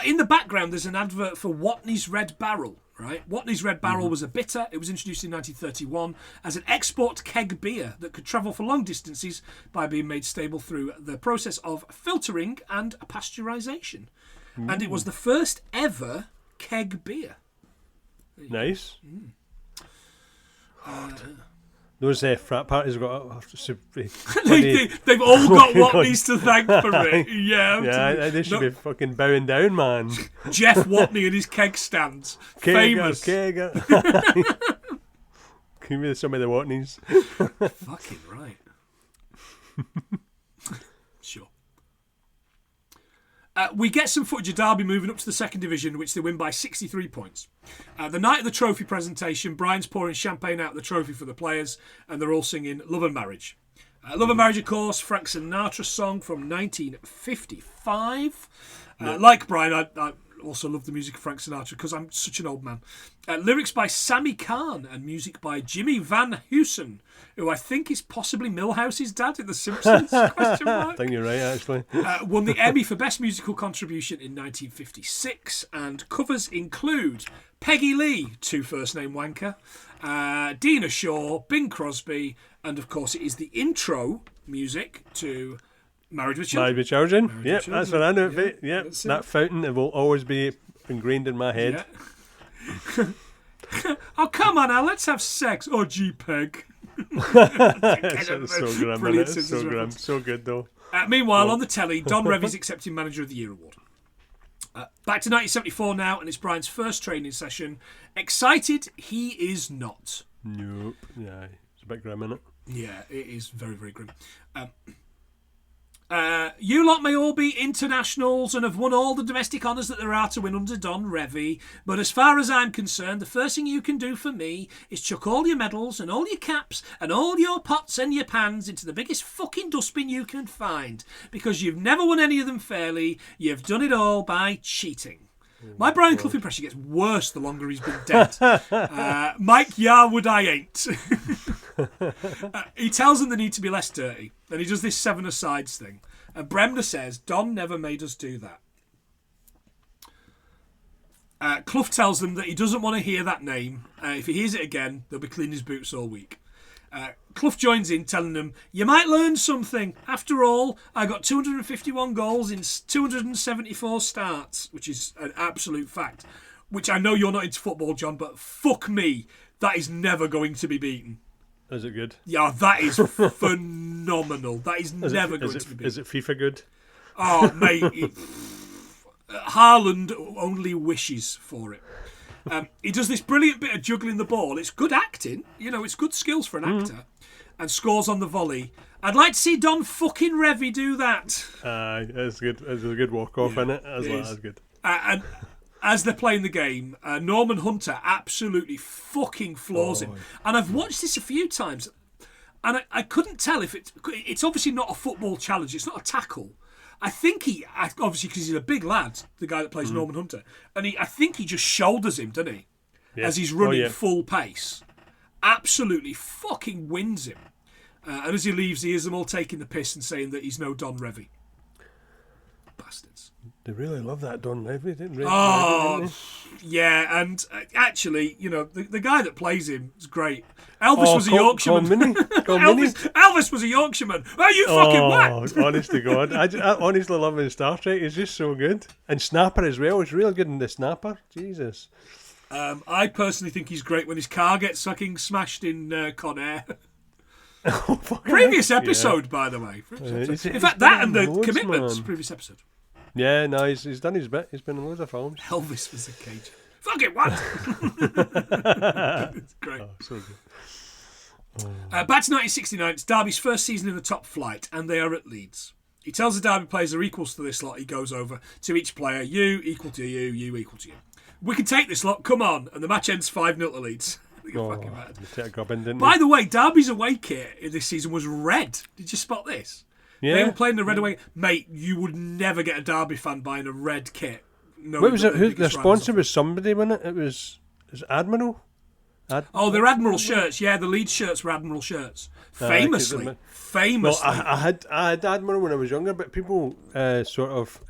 In the background, there's an advert for Watney's Red Barrel, right? Watney's Red Barrel was a bitter. It was introduced in 1931 as an export keg beer that could travel for long distances by being made stable through the process of filtering and pasteurisation. And it was the first ever keg beer. Nice. Those frat parties have got they've all got Watneys to thank for it. Yeah, they should be fucking bowing down, man. Jeff Watney and his keg stands. Famous. Give me some of the Watneys. Fucking right. Sure. We get some footage of Derby moving up to the second division, which they win by 63 points. The night of the trophy presentation, Brian's pouring champagne out the trophy for the players, and they're all singing Love and Marriage. Love and Marriage, of course, Frank Sinatra's song from 1955. Like Brian, I also love the music of Frank Sinatra because I'm such an old man. Lyrics by Sammy Kahn and music by Jimmy Van Heusen, who I think is possibly Milhouse's dad in The Simpsons? Question mark. I think you're right, actually. Won the Emmy for Best Musical Contribution in 1956, and covers include Peggy Lee, two first name wanker, Dina Shaw, Bing Crosby, and of course it is the intro music to Married with Children. Married with Children. Yep, that's what I know of it. Yep, that fountain, it will always be ingrained in my head. Yeah. Oh, come on now, let's have sex. Oh, gee, Peg. It's so grim, Brilliant. it's so grim. So good, though. Meanwhile, on the telly, Don Revie's accepting Manager of the Year award. Back to 1974 now, and it's Brian's first training session. Excited, he is not. Nope. Yeah, it's a bit grim, isn't it? Yeah, it is very, very grim. You lot may all be internationals and have won all the domestic honours that there are to win under Don Revie, but as far as I'm concerned, the first thing you can do for me is chuck all your medals and all your caps and all your pots and your pans into the biggest fucking dustbin you can find, because you've never won any of them fairly. You've done it all by cheating. My Brian Clough impression gets worse the longer he's been dead. Mike Yarwood, I ain't. He tells them they need to be less dirty. Then he does this seven asides thing. And Bremner says, Don never made us do that. Clough tells them that he doesn't want to hear that name. If he hears it again, they'll be cleaning his boots all week. Clough joins in, telling them, you might learn something. After all, I got 251 goals in 274 starts, which is an absolute fact. Which I know you're not into football, John, but fuck me, that is never going to be beaten. Is it good? Yeah, that is phenomenal. That is never going to be beaten. Is it FIFA good? Oh, mate. Haaland only wishes for it. He does this brilliant bit of juggling the ball. It's good acting. You know, it's good skills for an actor. And scores on the volley. I'd like to see Don fucking Revie do that. It's good. It's a good walk-off, isn't it? That's good. And as they're playing the game, Norman Hunter absolutely fucking floors him. And I've watched this a few times. And I couldn't tell if it's obviously not a football challenge. It's not a tackle. I think obviously because he's a big lad, the guy that plays Norman Hunter, and I think he just shoulders him, doesn't he? Yeah. As he's running full pace. Absolutely fucking wins him. And as he leaves, he hears them all taking the piss and saying that he's no Don Revie. Bastards. They really love that Don Revie, didn't they? Yeah, and actually, you know, the guy that plays him is great. Elvis was a Yorkshireman. Elvis was a Yorkshireman. Are you fucking what? Honest to God. I honestly love him in Star Trek. He's just so good. And Snapper as well. He's really good in the Snapper. Jesus. I personally think he's great when his car gets fucking smashed in Con Air. Previous episode, by the way. In fact, that and the Commitments, man. Previous episode. Yeah, no, he's done his bit. He's been in loads of films. Elvis was a Cajun. Fucking what? It's great. Oh, so good. Back to 1969, it's Derby's first season in the top flight, and they are at Leeds. He tells the Derby players they're equals to this lot. He goes over to each player, you equal to you, you equal to you. We can take this lot. Come on. And the match ends 5-0 to Leeds. Fucking mad. They take a gubbin, didn't By they? the way, Derby's away kit this season was red. Did you spot this? Yeah. They were playing the red away. Mate, you would never get a Derby fan buying a red kit. No, What was it? Who their sponsor was? Somebody, wasn't it? It was Admiral. They're Admiral shirts. Yeah, the Leeds shirts were Admiral shirts. Famously. Well, I had Admiral when I was younger, but people sort of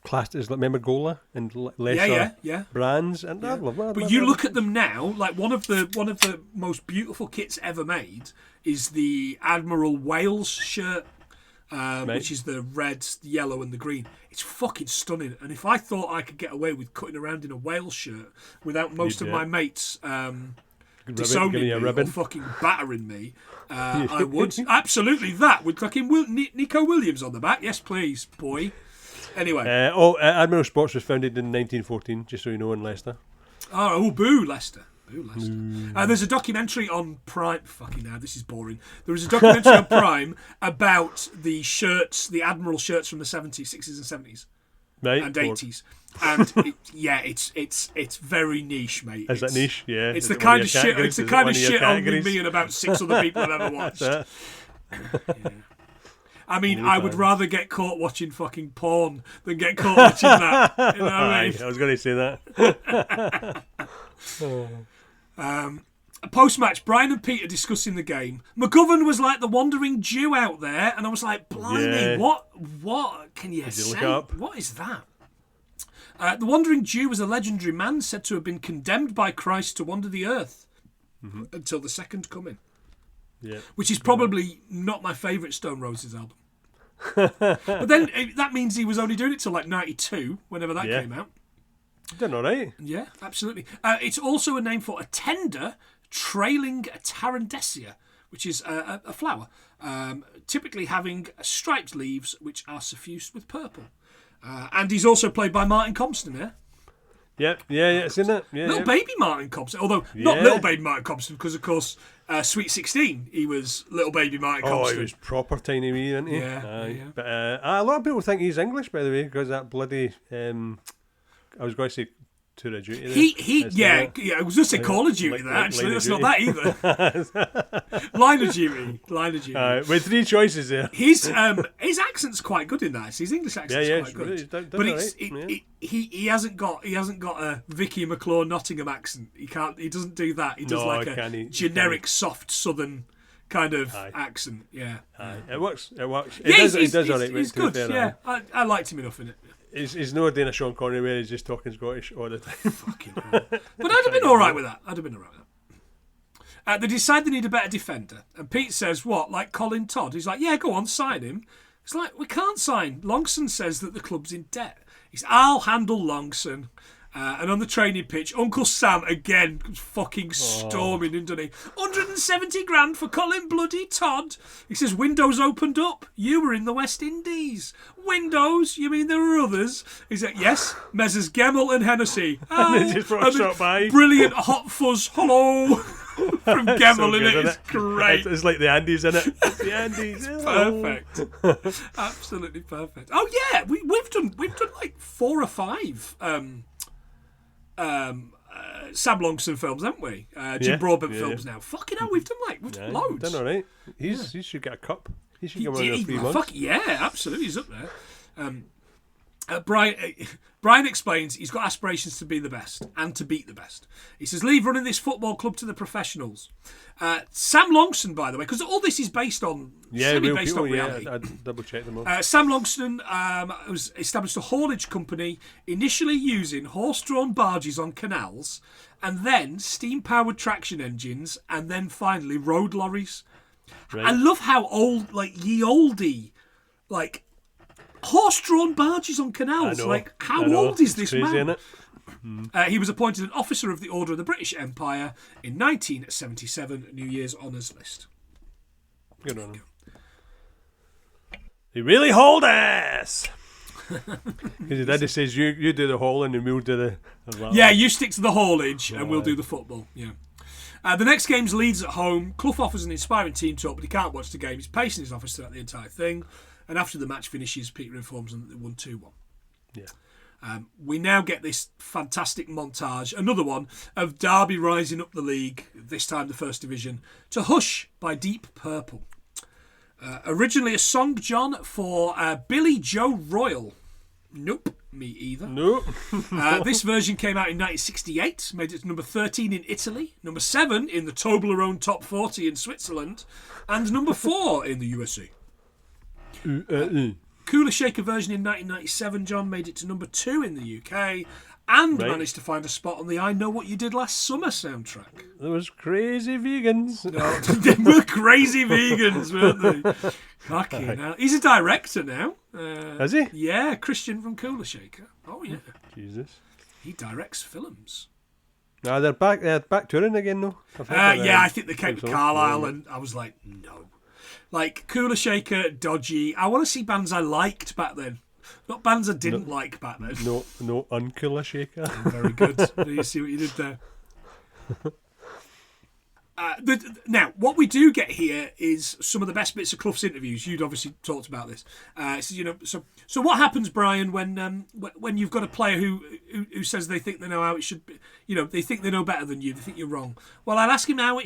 classed it as like Memogola and lesser brands, and I love that. But you look at them now, like one of the most beautiful kits ever made is the Admiral Wales shirt, which is the red, the yellow, and the green. It's fucking stunning. And if I thought I could get away with cutting around in a Wales shirt without most of my mates disowning me or fucking battering me, I would. Absolutely that, with fucking Nico Williams on the back. Yes, please, boy. Anyway. Admiral Sports was founded in 1914, just so you know, in Leicester. Oh, boo, Leicester. Boo, Leicester. There's a documentary on Prime. Fucking hell, this is boring. There is a documentary on Prime about the shirts, the Admiral shirts from the 70s, 60s and 70s. Right. And 80s. And it's very niche, mate. Is that niche? Yeah. It's the kind of shit. It's the kind of shit only me and about 6 other people have ever watched. Yeah. I mean, I would rather get caught watching fucking porn than get caught watching that. You know what I mean? I was going to say that. Post-match, Brian and Peter discussing the game. McGovern was like the wandering Jew out there, and I was like, blimey, what can you say? Look up? What is that? The wandering Jew was a legendary man said to have been condemned by Christ to wander the earth until the second coming. Yeah. Which is probably not my favourite Stone Roses album. But then that means he was only doing it till like 92, whenever that came out. Done all right. Yeah, absolutely. It's also a name for a tender trailing Tarandessia, which is a flower, typically having striped leaves which are suffused with purple. And he's also played by Martin Compston, yeah? Yeah, it's in that. Yeah, little baby Martin Compston, although not little baby Martin Compston, because of course, Sweet 16, he was little baby Martin Compston. Oh, he was proper tiny wee, wasn't he? Yeah. But a lot of people think he's English, by the way, because that bloody. I was going to say Tour of Duty. I was going to say Call of Duty. Actually, that's not that either. Line of Duty. With 3 choices there. His accent's quite good in that. His English accent's quite good. Really, but he hasn't got a Vicky McClure Nottingham accent. He doesn't do that. He does a generic soft Southern kind of accent. Yeah. It works. It He does all right. He's good. Yeah, I liked him enough in it. He's not doing a Sean Connery where he's just talking Scottish all the time. Fucking hell. But I'd have been all right with that. They decide they need a better defender. And Pete says, what, like Colin Todd? He's like, yeah, go on, sign him. It's like, we can't sign. Longson says that the club's in debt. I'll handle Longson. And on the training pitch, Uncle Sam again fucking storming, isn't he? 170 grand for Colin bloody Todd. He says, windows opened up. You were in the West Indies. Windows? You mean there were others? He's like, yes, Messrs Gemmell and Hennessy. Brilliant hot fuzz. Hello. From Gemmell, so good, it's great. It's like the Andes, isn't it? It's the Andes. Perfect. Absolutely perfect. Oh yeah, we've done like 4 or 5 Sam Longson films, haven't we? Jim Broadbent films now. Fucking hell, we've done loads. We've done all right. He should get a cup. He should get one of the 3 months. Yeah, absolutely. He's up there. Brian explains he's got aspirations to be the best and to beat the best. He says, leave running this football club to the professionals. Sam Longson, by the way, because all this is based on reality. I double check them all. Sam Longson was established a haulage company, initially using horse-drawn barges on canals, and then steam-powered traction engines, and then finally road lorries. Right. I love how old, like ye oldie, like horse-drawn barges on canals. Like, how old is this crazy, man? He was appointed an officer of the Order of the British Empire in 1977, New Year's Honours List. Good on him. He really hauled ass. Because his daddy says you do the hauling and we'll do the. Yeah, you stick to the haulage and we'll do the football. Yeah. The next game's Leeds at home. Clough offers an inspiring team talk, but he can't watch the game. He's pacing his office throughout the entire thing. And after the match finishes, Peter informs them that they won 2-1. Yeah. We now get this fantastic montage, another one, of Derby rising up the league, this time the First Division, to Hush by Deep Purple. Originally a song, John, for Billy Joe Royal. Nope, me either. Nope. This version came out in 1968, made it to number 13 in Italy, number 7 in the Toblerone Top 40 in Switzerland, and number 4 in the USA. Cooler Shaker version in 1997, John, made it to number 2 in the UK, and managed to find a spot on the I Know What You Did Last Summer soundtrack. There was crazy vegans. No, they were crazy vegans, weren't they? Fucking hell. He's a director now. Is he? Yeah, Christian from Cooler Shaker. Oh, yeah. Jesus. He directs films. No, they're back touring again, though. I think they came to Carlisle, and I was like, no. Like, Cooler Shaker, dodgy. I want to see bands I liked back then. Not bands I didn't like back then. No, uncooler Shaker. Very good. You see what you did there. Now, what we do get here is some of the best bits of Clough's interviews. You'd obviously talked about this. So what happens, Brian, when you've got a player who says they think they know how it should be? They think they know better than you. They think you're wrong. Well, I'll ask him how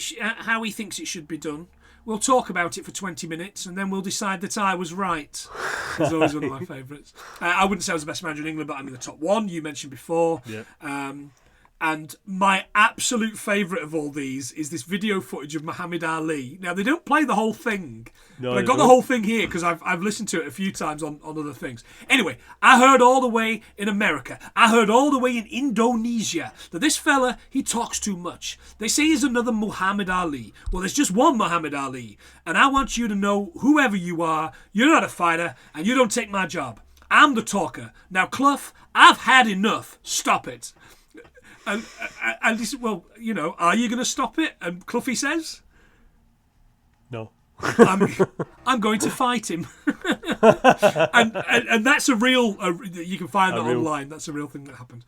he thinks it should be done. We'll talk about it for 20 minutes, and then we'll decide that I was right. It's always one of my favourites. I wouldn't say I was the best manager in England, but I'm in the top one, you mentioned before. Yeah. And my absolute favourite of all these is this video footage of Muhammad Ali. Now, they don't play the whole thing, but I got the whole thing here because I've listened to it a few times on other things. Anyway, I heard all the way in America, I heard all the way in Indonesia that this fella, he talks too much. They say he's another Muhammad Ali. Well, there's just one Muhammad Ali. And I want you to know, whoever you are, you're not a fighter and you don't take my job. I'm the talker. Now, Clough, I've had enough. Stop it. And he said, well, are you going to stop it? And Cloughie says, no. I'm going to fight him. and that's a real, you can find that online. That's a real thing that happened.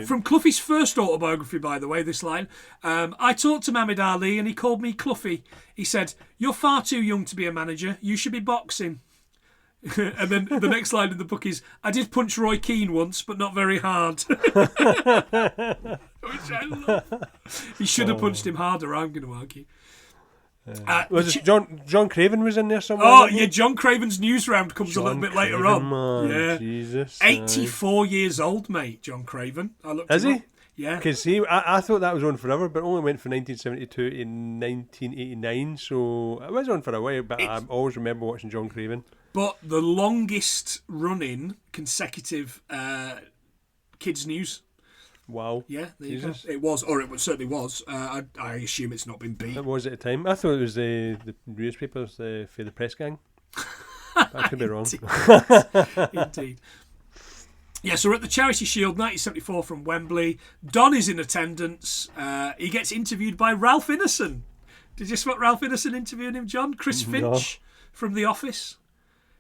From Cloughie's first autobiography, by the way, this line, I talked to Muhammad Ali and he called me Cloughie. He said, you're far too young to be a manager. You should be boxing. And then the next line in the book is, I did punch Roy Keane once, but not very hard. Which I love. He should have punched him harder, I'm going to argue. Was it John Craven was in there somewhere? Oh, yeah, John Craven's news round comes a little bit later on. Man, yeah. Jesus. 84 years old, mate, John Craven. Is he? Yeah. Because I thought that was on forever, but only went from 1972 to 1989, so it was on for a while, but I always remember watching John Craven. But the longest running consecutive kids news. Wow. Yeah, there you go. It was, or it certainly was. I assume it's not been beat. It was at the time. I thought it was the newspapers for the press gang. I could be wrong. Indeed. Yeah, so we're at the Charity Shield, 1974 from Wembley. Don is in attendance. He gets interviewed by Ralph Ineson. Did you spot Ralph Ineson interviewing him, John? Chris Finch from The Office.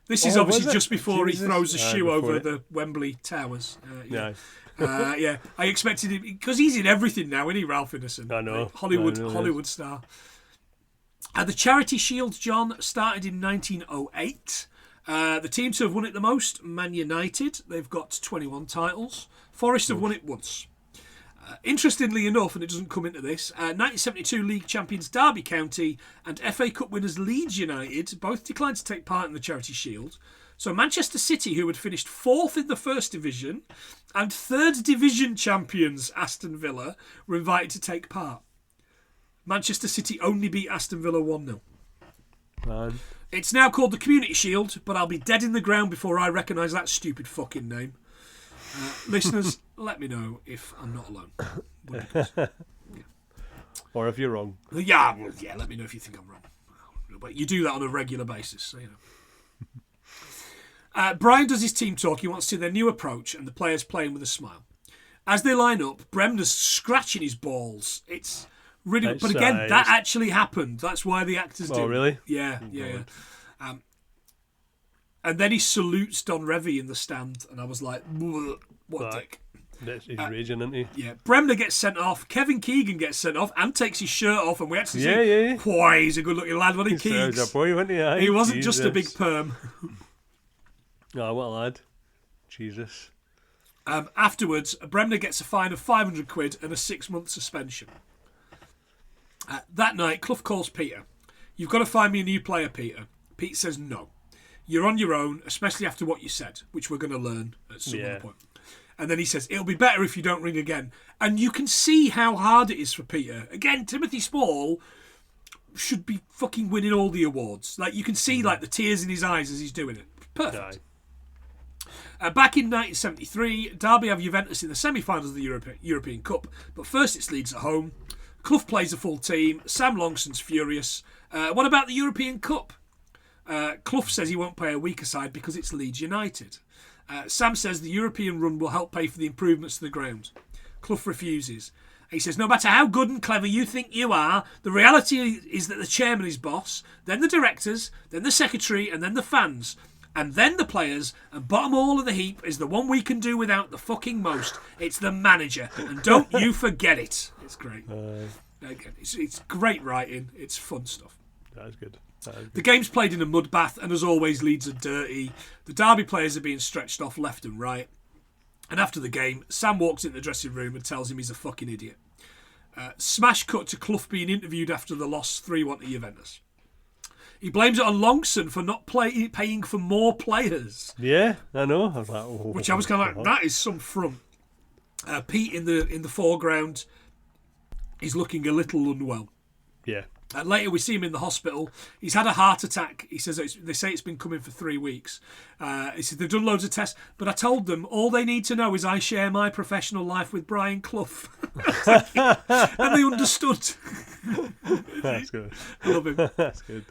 This is obviously just before he throws a shoe over the Wembley Towers. Yeah. I expected him, because he's in everything now, isn't he, Ralph Ineson? I know. Hollywood star. The Charity Shield, John, started in 1908. The team to have won it the most, Man United. They've got 21 titles. Forest have won it once. Interestingly enough, and it doesn't come into this, 1972 league champions Derby County and FA Cup winners Leeds United both declined to take part in the Charity Shield. So Manchester City, who had finished 4th in the First Division, and 3rd Division champions Aston Villa, were invited to take part. Manchester City only beat Aston Villa 1-0. Man. It's now called the Community Shield, but I'll be dead in the ground before I recognise that stupid fucking name. Listeners, let me know if I'm not alone. Or if you're wrong. Yeah, let me know if you think I'm wrong. But you do that on a regular basis, so Brian does his team talk. He wants to see their new approach and the players playing with a smile. As they line up, Bremner's scratching his balls. It's really... But again, that actually happened. That's why the actors do it. Oh, really? Yeah. And then he salutes Don Revie in the stand, and I was like, what a dick. He's raging, isn't he? Yeah. Bremner gets sent off. Kevin Keegan gets sent off and takes his shirt off, and we actually see, why, he's a good-looking lad, wasn't he, Keegs? He was a boy, wasn't he? He wasn't just a big perm. Oh, what a lad. Jesus. Afterwards, Bremner gets a fine of 500 quid and a 6-month suspension. That night, Clough calls Peter. You've got to find me a new player, Peter. Pete says no. You're on your own, especially after what you said, which we're going to learn at some other point. And then he says, it'll be better if you don't ring again. And you can see how hard it is for Peter. Again, Timothy Spall should be fucking winning all the awards. Like, you can see like the tears in his eyes as he's doing it. Perfect. Back in 1973, Derby have Juventus in the semi-finals of the European Cup. But first it's Leeds at home. Clough plays a full team. Sam Longson's furious. What about the European Cup? Clough says he won't play a weaker side because it's Leeds United. Sam says the European run will help pay for the improvements to the ground. Clough refuses. He says, no matter how good and clever you think you are, the reality is that the chairman is boss, then the directors, then the secretary, and then the fans, and then the players, and bottom all of the heap is the one we can do without the fucking most. It's the manager, and don't you forget it. It's great. Again, it's great writing. It's fun stuff. That's good. The game's played in a mud bath, and as always, Leeds are dirty. The Derby players are being stretched off left and right. And after the game, Sam walks into the dressing room and tells him he's a fucking idiot. Smash cut to Clough being interviewed after the loss 3-1 to Juventus. He blames it on Longson for not paying for more players. Yeah, I know. I was like, oh, which I was kind of like, that is some front. Pete in the foreground is looking a little unwell. Yeah. Later we see him in the hospital. He's had a heart attack. He says they say it's been coming for 3 weeks. He said they've done loads of tests, but I told them all they need to know is I share my professional life with Brian Clough. And they understood. That's good. I love him. That's good.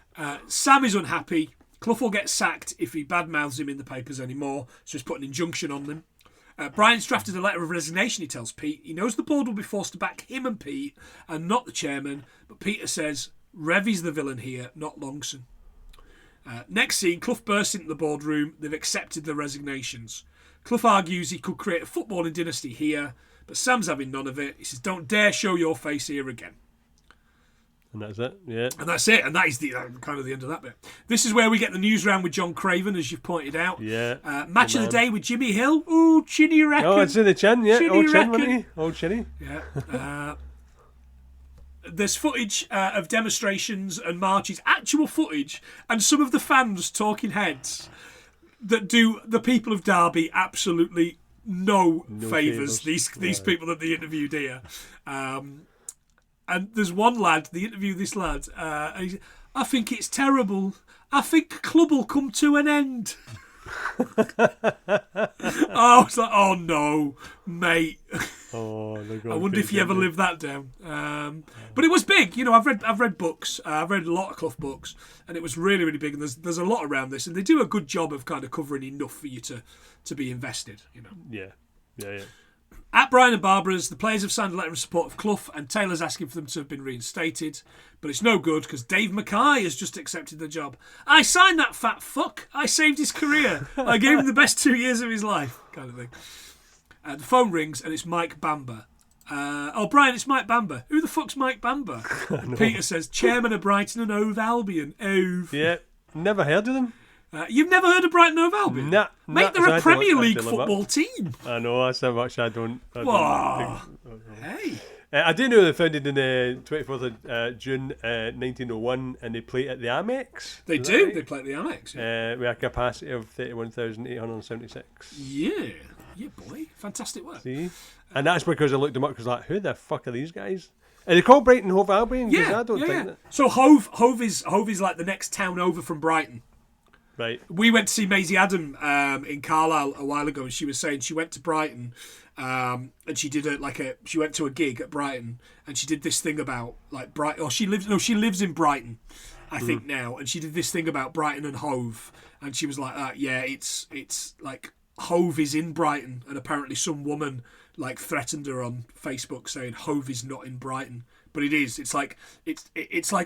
Sam is unhappy. Clough will get sacked if he badmouths him in the papers anymore, so he's put an injunction on them. Brian's drafted a letter of resignation, he tells Pete. He knows the board will be forced to back him and Pete and not the chairman, but Peter says Revie's the villain here, not Longson. Next scene, Clough bursts into the boardroom. They've accepted the resignations. Clough argues he could create a footballing dynasty here, but Sam's having none of it. He says, don't dare show your face here again. And that's it, yeah. And that's it, and that is kind of the end of that bit. This is where we get the news round with John Craven, as you've pointed out. Yeah. Match of the day with Jimmy Hill. Ooh, Chinny reckon. Oh, it's in the chin, yeah. Chinny Old chin, reckon. wasn't he? Old chinny. Yeah. There's footage of demonstrations and marches, actual footage, and some of the fans, talking heads, that do the people of Derby absolutely no favours. These people that they interviewed here. And there's one lad, they interview this lad, and he said, I think it's terrible. I think club will come to an end. I was like, oh no, mate. Oh, I wonder if you ever lived that down. But it was big. You know, I've read books. I've read a lot of Clough books, and it was really, really big. And there's a lot around this, and they do a good job of kind of covering enough for you to be invested. You know. Yeah. At Brian and Barbara's, the players have signed a letter in support of Clough, and Taylor's asking for them to have been reinstated. But it's no good because Dave Mackay has just accepted the job. I signed that fat fuck. I saved his career. I gave him the best 2 years of his life, kind of thing. The phone rings and it's Mike Bamber. Brian, it's Mike Bamber. Who the fuck's Mike Bamber? Peter says, chairman of Brighton and Hove Albion. Hove. Yeah, never heard of them. You've never heard of Brighton and Hove Albion? Nah, Mate, they're a Premier League football team. I know, that's how much I don't. Hey. I do know they founded in the 24th of June 1901, and they play at the Amex. They do. Right? They play at the Amex. Yeah. With a capacity of 31,876. Yeah, boy, fantastic work. See, and that's because I looked them up because like, who the fuck are these guys? Are they called Brighton Hove Albion? Yeah, I don't think that. So Hove is like the next town over from Brighton. Right. We went to see Maisie Adam in Carlisle a while ago, and she was saying she went to Brighton, and she did she went to a gig at Brighton, and she did this thing about like Brighton. She lives in Brighton, I think now, and she did this thing about Brighton and Hove, and she was like, it's like Hove is in Brighton, and apparently some woman like threatened her on Facebook saying Hove is not in Brighton. But it is. It's like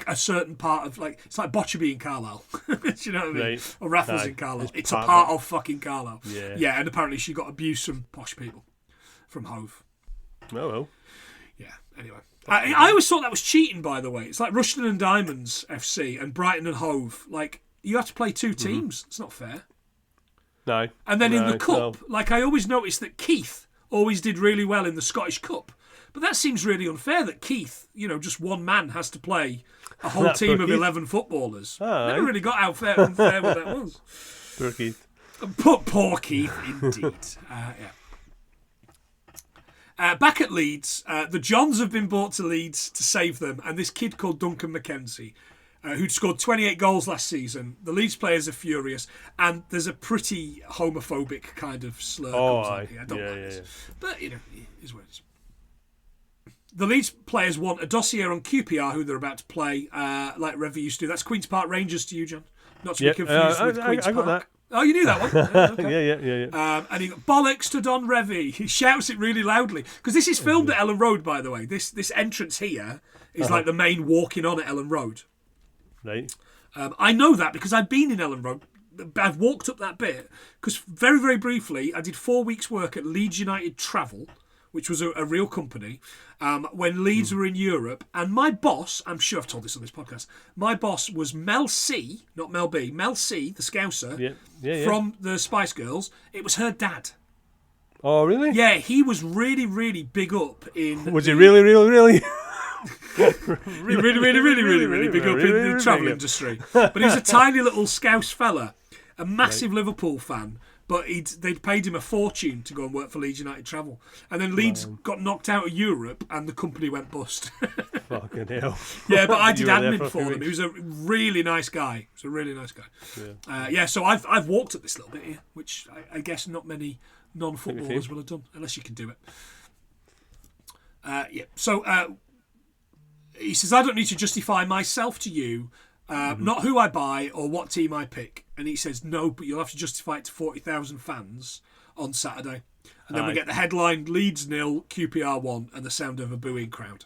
a certain part of like it's like Botcherby in Carlisle. Do you know what I mean? Right. Or Raffles in Carlisle. It's a part of fucking Carlisle. Yeah. And apparently she got abuse from posh people from Hove. Oh well. Yeah. Anyway, I always thought that was cheating. By the way, it's like Rushden and Diamonds FC and Brighton and Hove. Like you have to play two teams. It's not fair. No. And then in the No, Cup, no. like I always noticed that Keith always did really well in the Scottish Cup. But that seems really unfair that Keith, just one man has to play a whole That team poor of Keith. 11 footballers. Aye. Never really got how unfair what that was. Poor Keith. Poor Keith, indeed. Back at Leeds, the Johns have been brought to Leeds to save them, and this kid called Duncan McKenzie, who'd scored 28 goals last season. The Leeds players are furious, and there's a pretty homophobic kind of slur. comes out here. I don't like this. But, it is what it is. The Leeds players want a dossier on QPR, who they're about to play, like Revie used to do. That's Queen's Park Rangers to you, John. Not to be confused with Queen's I Park. got that. Oh, you knew that one? Okay. Yeah. And he got bollocks to Don Revie. He shouts it really loudly. Because this is filmed at Elland Road, by the way. This entrance here is like the main walking on at Elland Road. Right. I know that because I've been in Elland Road. I've walked up that bit. Because very, very briefly, I did 4 weeks' work at Leeds United Travel, which was a real company, when Leeds were in Europe. And my boss, I'm sure I've told this on this podcast, my boss was Mel C, not Mel B, Mel C, the Scouser, from the Spice Girls. It was her dad. Oh, really? Yeah, he was really, really big up in... Was he really? really big up in the travel industry. But he was a tiny little Scouse fella, a massive Liverpool fan. But they'd paid him a fortune to go and work for Leeds United Travel. And then Leeds got knocked out of Europe and the company went bust. Fucking hell. Yeah, but I did You were there admin for them. He was a really nice guy. So I've walked at this little bit here, which I guess not many non-footballers will have done, unless you can do it. So he says, I don't need to justify myself to you, not who I buy or what team I pick. And he says, no, but you'll have to justify it to 40,000 fans on Saturday. And then we get the headline, Leeds 0, QPR 1, and the sound of a booing crowd.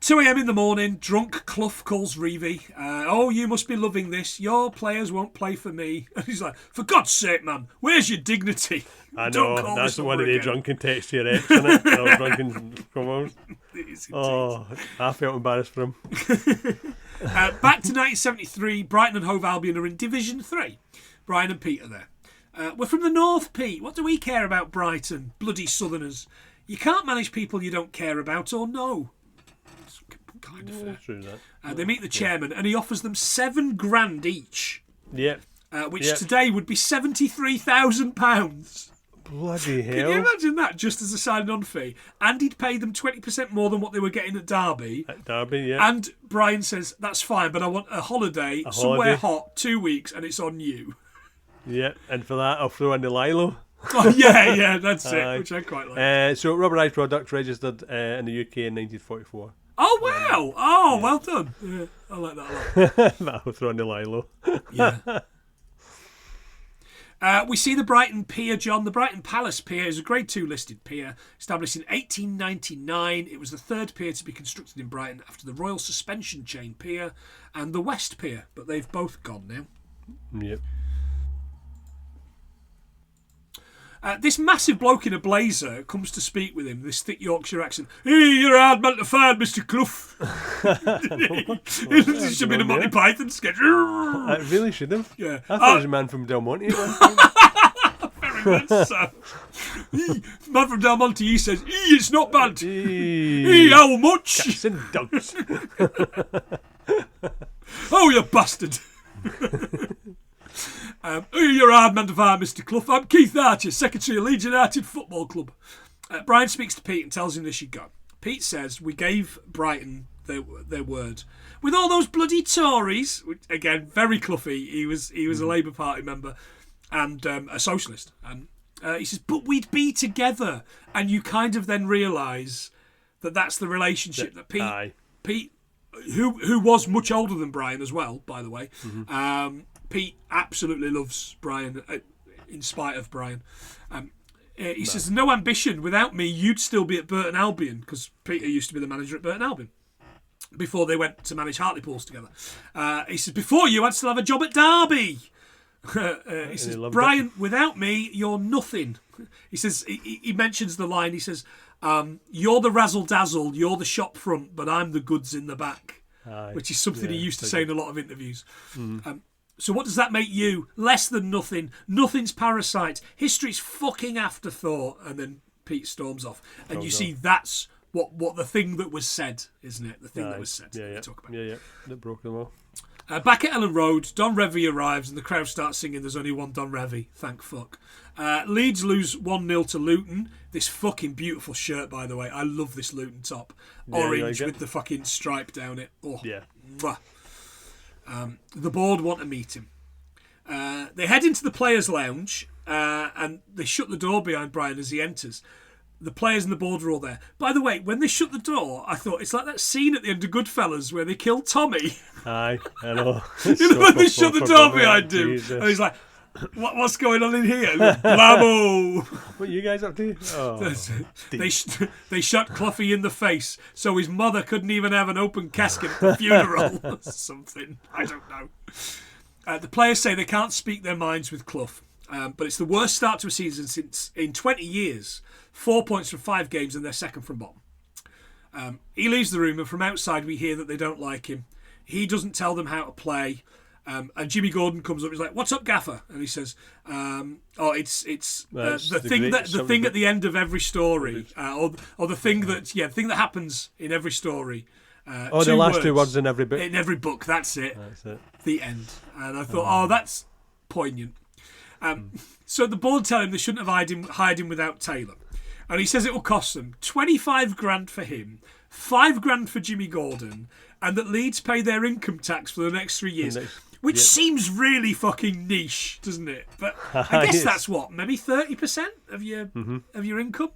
2 a.m. in the morning, drunk Clough calls Revie. Oh, you must be loving this. Your players won't play for me. And he's like, for God's sake, man, where's your dignity? I Don't know, call that's this one of number the again. drunken texts to your ex, isn't it? Drunken promos. It is indeed. Oh, I felt embarrassed for him. Back to 1973, Brighton and Hove Albion are in Division 3. Brian and Pete are there. We're from the north, Pete. What do we care about Brighton? Bloody Southerners. You can't manage people you don't care about or know. It's kind of fair. True that. They meet the chairman and he offers them £7,000 each. Yeah. Which today would be £73,000. Bloody hell. Can you imagine that just as a sign-on fee? And he'd pay them 20% more than what they were getting at Derby. At Derby, yeah. And Brian says, that's fine, but I want a holiday somewhere hot, 2 weeks, and it's on you. Yeah, and for that, I'll throw in the Lilo. Oh, yeah, that's it, which I quite like. So, rubberised products registered in the UK in 1944. Oh, wow. Oh, well done. Yeah, I like that a lot. That'll throw in the Lilo. Yeah. We see the Brighton Pier, John. The Brighton Palace Pier is a Grade 2 listed pier, established in 1899. It was the third pier to be constructed in Brighton after the Royal Suspension Chain Pier and the West Pier, but they've both gone now. Yep. This massive bloke in a blazer comes to speak with him, this thick Yorkshire accent. Hey, you're a hard man to find, Mr. Clough. It should be the Monty Python sketch. I really should have. Yeah. I thought it was a man from Del Monte. Very much so. Man from Del Monte, he says, it's not bad. How much? Cats and dogs. Oh, you bastard. You're a hard man to find, Mr. Clough. I'm Keith Archer, Secretary of Leeds United Football Club. Brian speaks to Pete and tells him they should go. Pete says, we gave Brighton their word. With all those bloody Tories, which, again, very Cloughy, he was a Labour Party member and a socialist. And he says, but we'd be together. And you kind of then realise that that's the relationship that Pete, who was much older than Brian as well, by the way, Pete absolutely loves Brian, in spite of Brian. He says, no ambition. Without me, you'd still be at Burton Albion, because Peter used to be the manager at Burton Albion before they went to manage Hartlepool's together. He says, before you, I'd still have a job at Derby. He says, Brian, without me, you're nothing. He says, he mentions the line, he says, you're the razzle-dazzle, you're the shop front, but I'm the goods in the back. Which is something he used to say in a lot of interviews. So what does that make you? Less than nothing. Nothing's parasite. History's fucking afterthought. And then Pete storms off. And you see that's what the thing that was said, isn't it? The thing that was said. Yeah. Talk about. Yeah. That broke them all. Back at Elland Road, Don Revie arrives and the crowd starts singing There's Only One Don Revie. Thank fuck. Leeds lose 1-0 to Luton. This fucking beautiful shirt, by the way. I love this Luton top. Orange with the fucking stripe down it. Oh, yeah. Mwah. The board want to meet him. They head into the players' lounge and they shut the door behind Brian as he enters. The players and the board are all there. By the way, when they shut the door, I thought it's like that scene at the end of Goodfellas where they kill Tommy. Aye, I know. You know when they shut the door behind him, and he's like, "What's going on in here?" Blamo! What are you guys up to? Oh, they shot Cloughy in the face, so his mother couldn't even have an open casket at the funeral. Or something. I don't know. The players say they can't speak their minds with Clough, but it's the worst start to a season since in 20 years. 4 points from 5 games and they're second from bottom. He leaves the room and from outside we hear that they don't like him. He doesn't tell them how to play. And Jimmy Gordon comes up. He's like, "What's up, Gaffer?" And he says, it's the thing at the end of every story, or the thing that happens in every story." The last 2 words in every book. In every book, that's it. The end. And I thought, that's poignant. So the board tell him they shouldn't have hired him without Taylor. And he says it will cost them 25 grand for him, 5 grand for Jimmy Gordon, and that Leeds pay their income tax for the next 3 years. Which seems really fucking niche, doesn't it? But I guess that's what, maybe 30% of your income?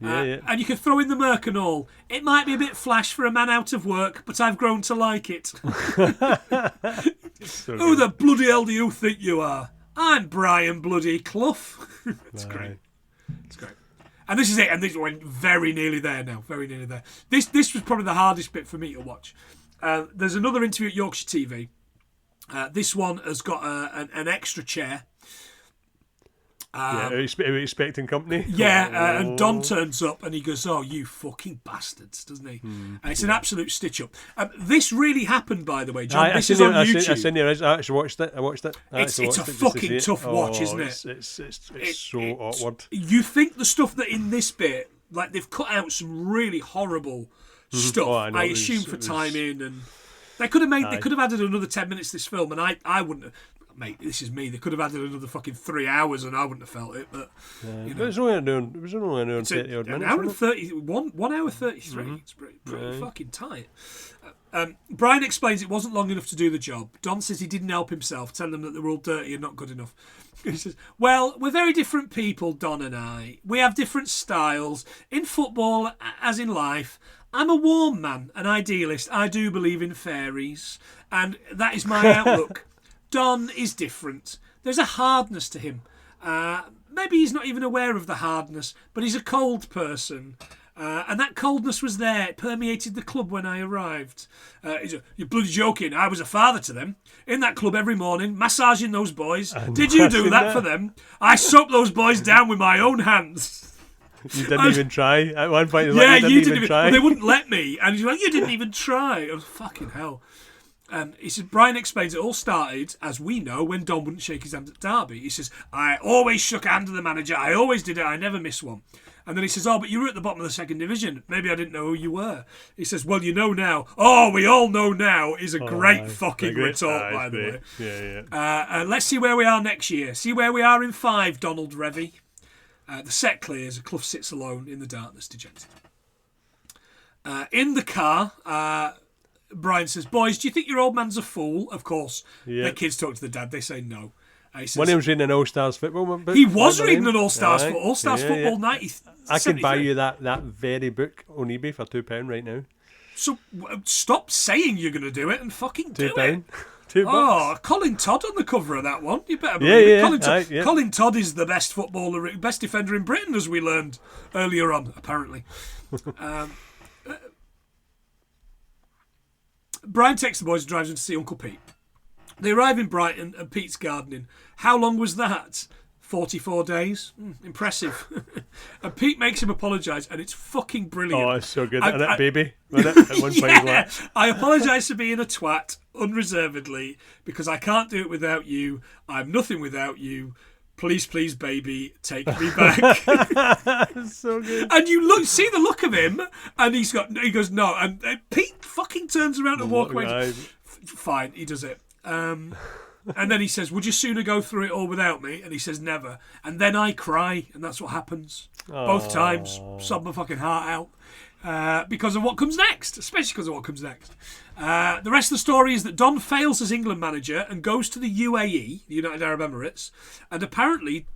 And you can throw in the Merc and all. It might be a bit flash for a man out of work, but I've grown to like it. Who the bloody hell do you think you are? I'm Brian bloody Clough. It's great. It's great. And this is it. And this went very nearly there now. Very nearly there. This was probably the hardest bit for me to watch. There's another interview at Yorkshire TV. This one has got an extra chair. Are you expecting company? Yeah, and Don turns up and he goes, "Oh, you fucking bastards," doesn't he? And it's an absolute stitch up. This really happened, by the way, John. This is on YouTube. I actually watched it. It's a fucking tough watch, isn't it? It's so awkward. You think the stuff that in this bit, like they've cut out some really horrible stuff. I assume for timing, and they could have added another 10 minutes to this film, and I wouldn't have. Mate, this is me. They could have added another fucking 3 hours and I wouldn't have felt it. But you know. It was only an hour 30 odd minutes. An hour and 30, 1 hour 33. It's pretty fucking tight. Brian explains it wasn't long enough to do the job. Don says he didn't help himself, telling them that they were all dirty and not good enough. He says, "Well, we're very different people, Don and I. We have different styles. In football, as in life, I'm a warm man, an idealist. I do believe in fairies. And that is my outlook. Don is different. There's a hardness to him. Maybe he's not even aware of the hardness, but he's a cold person. And that coldness was there. It permeated the club when I arrived. You're bloody joking. I was a father to them. In that club every morning, massaging those boys. Did you do that for them? I soaked those boys down with my own hands." You didn't even try? At one point, you didn't even try. Well, they wouldn't let me. And he's like, "You didn't even try." I was fucking hell. He says, Brian explains it all started, as we know, when Don wouldn't shake his hand at Derby. He says, "I always shook a hand to the manager. I always did it. I never missed one." And then he says, "Oh, but you were at the bottom of the second division. Maybe I didn't know who you were." He says, "Well, you know now." "Oh, we all know now" is a great fucking retort, by the way. Yeah. Let's see where we are next year. See where we are in 5, Donald Revie. The set clears and Clough sits alone in the darkness, dejected. In the car, Brian says, "Boys, do you think your old man's a fool?" Of course. The kids talk to the dad. They say no. He says, when he was reading an All-Stars football book. He was reading an All-Stars football 90. I can buy you that very book on eBay for £2 right now. So stop saying you're going to do it and fucking do it. £2. Oh, Colin Todd on the cover of that one. You better believe it. Colin Todd is the best footballer, best defender in Britain, as we learned earlier on, apparently. Brian takes the boys and drives them to see Uncle Pete. They arrive in Brighton and Pete's gardening. How long was that? 44 days. Impressive. And Pete makes him apologise, and it's fucking brilliant. Oh, it's so good. And that baby. At one point, "I apologise for being a twat. unreservedly because I can't do it without you. I'm nothing without you. Please, please, baby, take me back. It's so good. And you see the look of him, and he goes, no. And Pete fucking turns around and walks away. Fine, he does it. And then he says, would you sooner go through it all without me? And he says, never. And then I cry, and that's what happens. Both times. Sob my fucking heart out. Because of what comes next, especially because of what comes next. The rest of the story is that Don fails as England manager and goes to the UAE, the United Arab Emirates, and apparently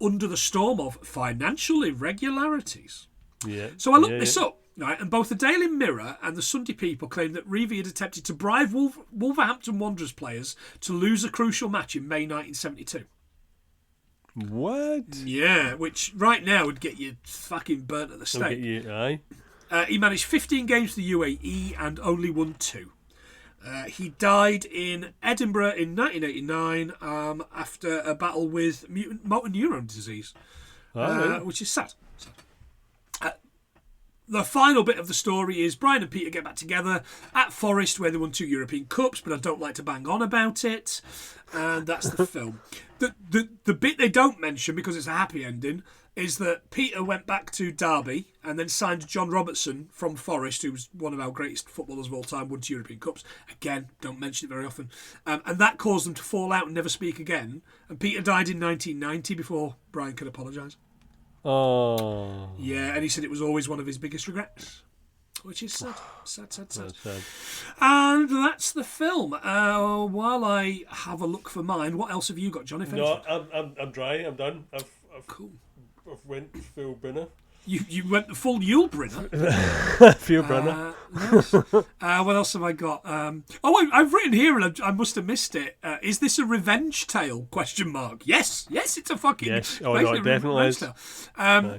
under the storm of financial irregularities. Yeah. So I looked this up, right, and both the Daily Mirror and the Sunday People claimed that Revie had attempted to bribe Wolverhampton Wanderers players to lose a crucial match in May 1972. What? Yeah, which right now would get you fucking burnt at the stake. Aye. He managed 15 games for the UAE and only won 2. He died in Edinburgh in 1989 after a battle with mutant motor neuron disease, which is sad. The final bit of the story is Brian and Peter get back together at Forest where they won 2 European Cups, but I don't like to bang on about it. And that's the film. The bit they don't mention, because it's a happy ending, is that Peter went back to Derby and then signed John Robertson from Forest, who was one of our greatest footballers of all time, won 2 European Cups. Again, don't mention it very often. And that caused them to fall out and never speak again. And Peter died in 1990 before Brian could apologise. Oh. Yeah, and he said it was always one of his biggest regrets. Which is sad. Sad. That's sad. And that's the film. While I have a look for mine, what else have you got, John? No, I'm dry. I'm done. Cool. I've went full Brunner. You went the full Yule Brinner. Full Brunner. Nice. What else have I got? I've written here, and I must have missed it. Is this a revenge tale? ? Yes, it's a fucking. Yes. Oh no, it definitely is.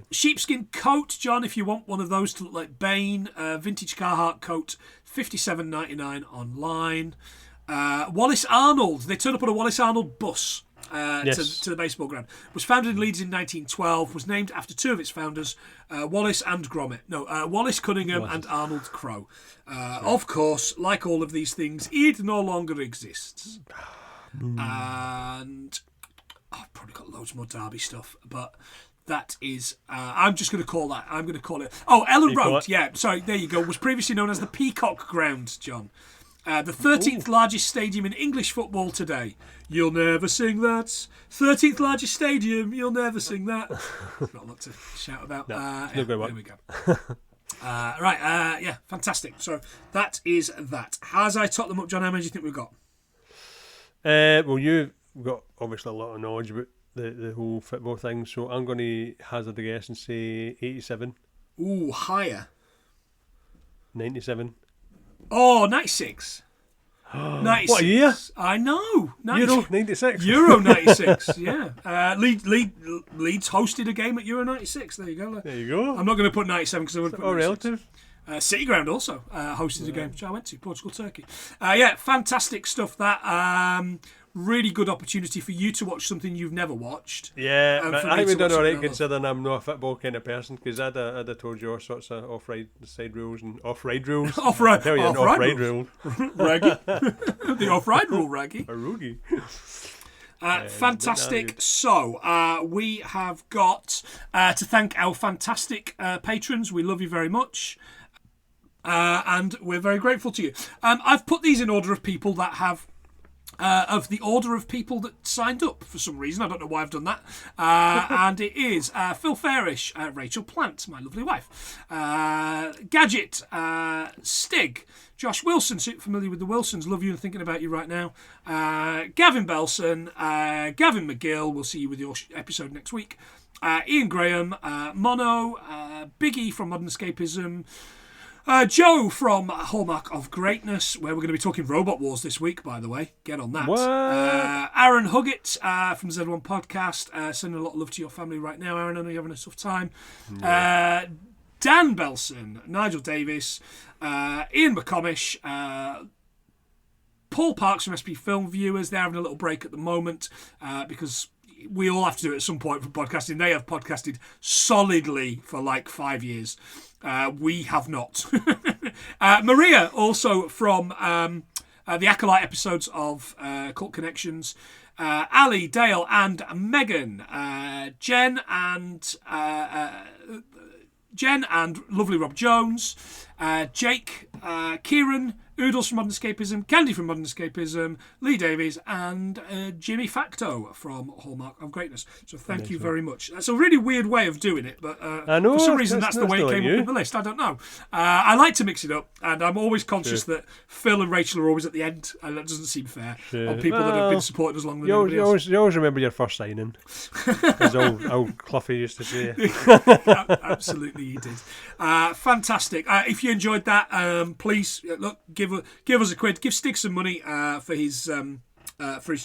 Sheepskin coat, John. If you want one of those to look like Bane, vintage Carhartt coat, $57.99 online. Wallace Arnold. They turned up on a Wallace Arnold bus. To the baseball ground. Was founded in Leeds in 1912. Was named after 2 of its founders, Wallace and Gromit. No, Wallace Cunningham and Arnold Crowe. Of course, like all of these things, it no longer exists. And I've probably got loads more Derby stuff, but that is. I'm just going to call that. I'm going to call it. Oh, Elland Road. Yeah, sorry. There you go. Was previously known as the Peacock Ground, John. The 13th largest stadium in English football today. You'll never sing that. 13th largest stadium. You'll never sing that. Not a lot to shout about. There we go. Right. Fantastic. So that is that. As I top them up, John, how many do you think we've got? Well, you've got obviously a lot of knowledge about the whole football thing, so I'm going to hazard a guess and say 87. Ooh, higher. 97. Oh, 96. 96. What a year? I know. Euro 96. Euro 96, yeah. Leeds hosted a game at Euro 96. There you go. There you go. I'm not going to put 97 because I wouldn't put 96. Relative. City Ground also hosted a game, which I went to, Portugal-Turkey. Fantastic stuff that. Really good opportunity for you to watch something you've never watched. Yeah, but I haven't done alright considering I'm not a football kind of person, because I'd have told you all sorts of off-ride rules and off-ride rules. Off-ride rule. Raggy. The off-ride rule, Raggy. A roogie. Fantastic. So, we have got to thank our fantastic patrons. We love you very much. And we're very grateful to you. I've put these in order of people that have of the order of people that signed up for some reason. I don't know why I've done that. And it is Phil Fairish, Rachel Plant, my lovely wife, Gadget, Stig, Josh Wilson, super familiar with the Wilsons, love you and thinking about you right now, Gavin Belson, Gavin McGill, we'll see you with your episode next week, Ian Graham, Mono, Biggie from Modern Escapism, Joe from Hallmark of Greatness, where we're going to be talking Robot Wars this week, by the way. Get on that. Aaron Huggett from Z1 Podcast. Sending a lot of love to your family right now, Aaron. I know you're having a tough time. Yeah. Dan Belson, Nigel Davis, Ian McComish, Paul Parks from SP Film Viewers. They're having a little break at the moment because we all have to do it at some point for podcasting. They have podcasted solidly for like 5 years. We have not. Maria, also from the Acolyte episodes of Cult Connections, Ali, Dale, and Megan, Jen and lovely Rob Jones, Jake, Kieran, Oodles from Modern Escapism, Candy from Modern Escapism, Lee Davies, and Jimmy Facto from Hallmark of Greatness. So thank you very much. That's a really weird way of doing it, but I know, for some reason that's the way it like came you. up in the list. I don't know. I like to mix it up, and I'm always conscious that Phil and Rachel are always at the end, and that doesn't seem fair on people that have been supporting us longer than anybody else. You always remember your first signing, as old Cloughy used to say. Absolutely, he did. Fantastic. If you enjoyed that, please look, give us a quid. Give Stig some money for his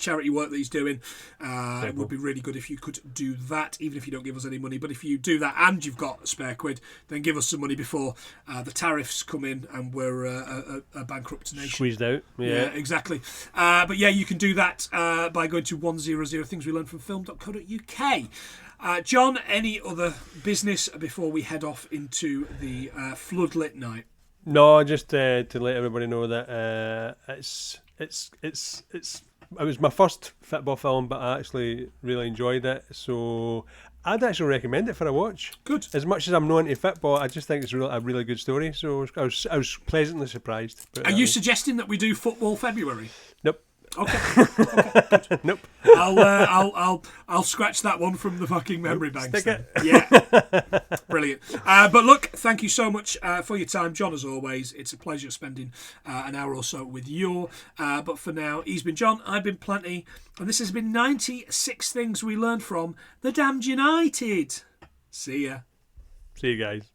charity work that he's doing. It would be really good if you could do that, even if you don't give us any money. But if you do that and you've got a spare quid, then give us some money before the tariffs come in and we're a bankrupt nation. Squeezed out. Yeah, exactly. But yeah, you can do that by going to 100 things we learned from film.co.uk. John, any other business before we head off into the floodlit night? No, just to let everybody know that it was my first football film, but I actually really enjoyed it. So I'd actually recommend it for a watch. Good. As much as I'm not into football, I just think it's a really good story. So I was pleasantly surprised. Are you suggesting that we do Football February? Nope. Okay. Good. Nope. I'll scratch that one from the fucking memory banks. Stick it. Yeah. Brilliant. But look, thank you so much for your time, John. As always, it's a pleasure spending an hour or so with you. But for now, he's been John. I've been Planty, and this has been 96 Things We Learned from the Damned United. See ya. See you guys.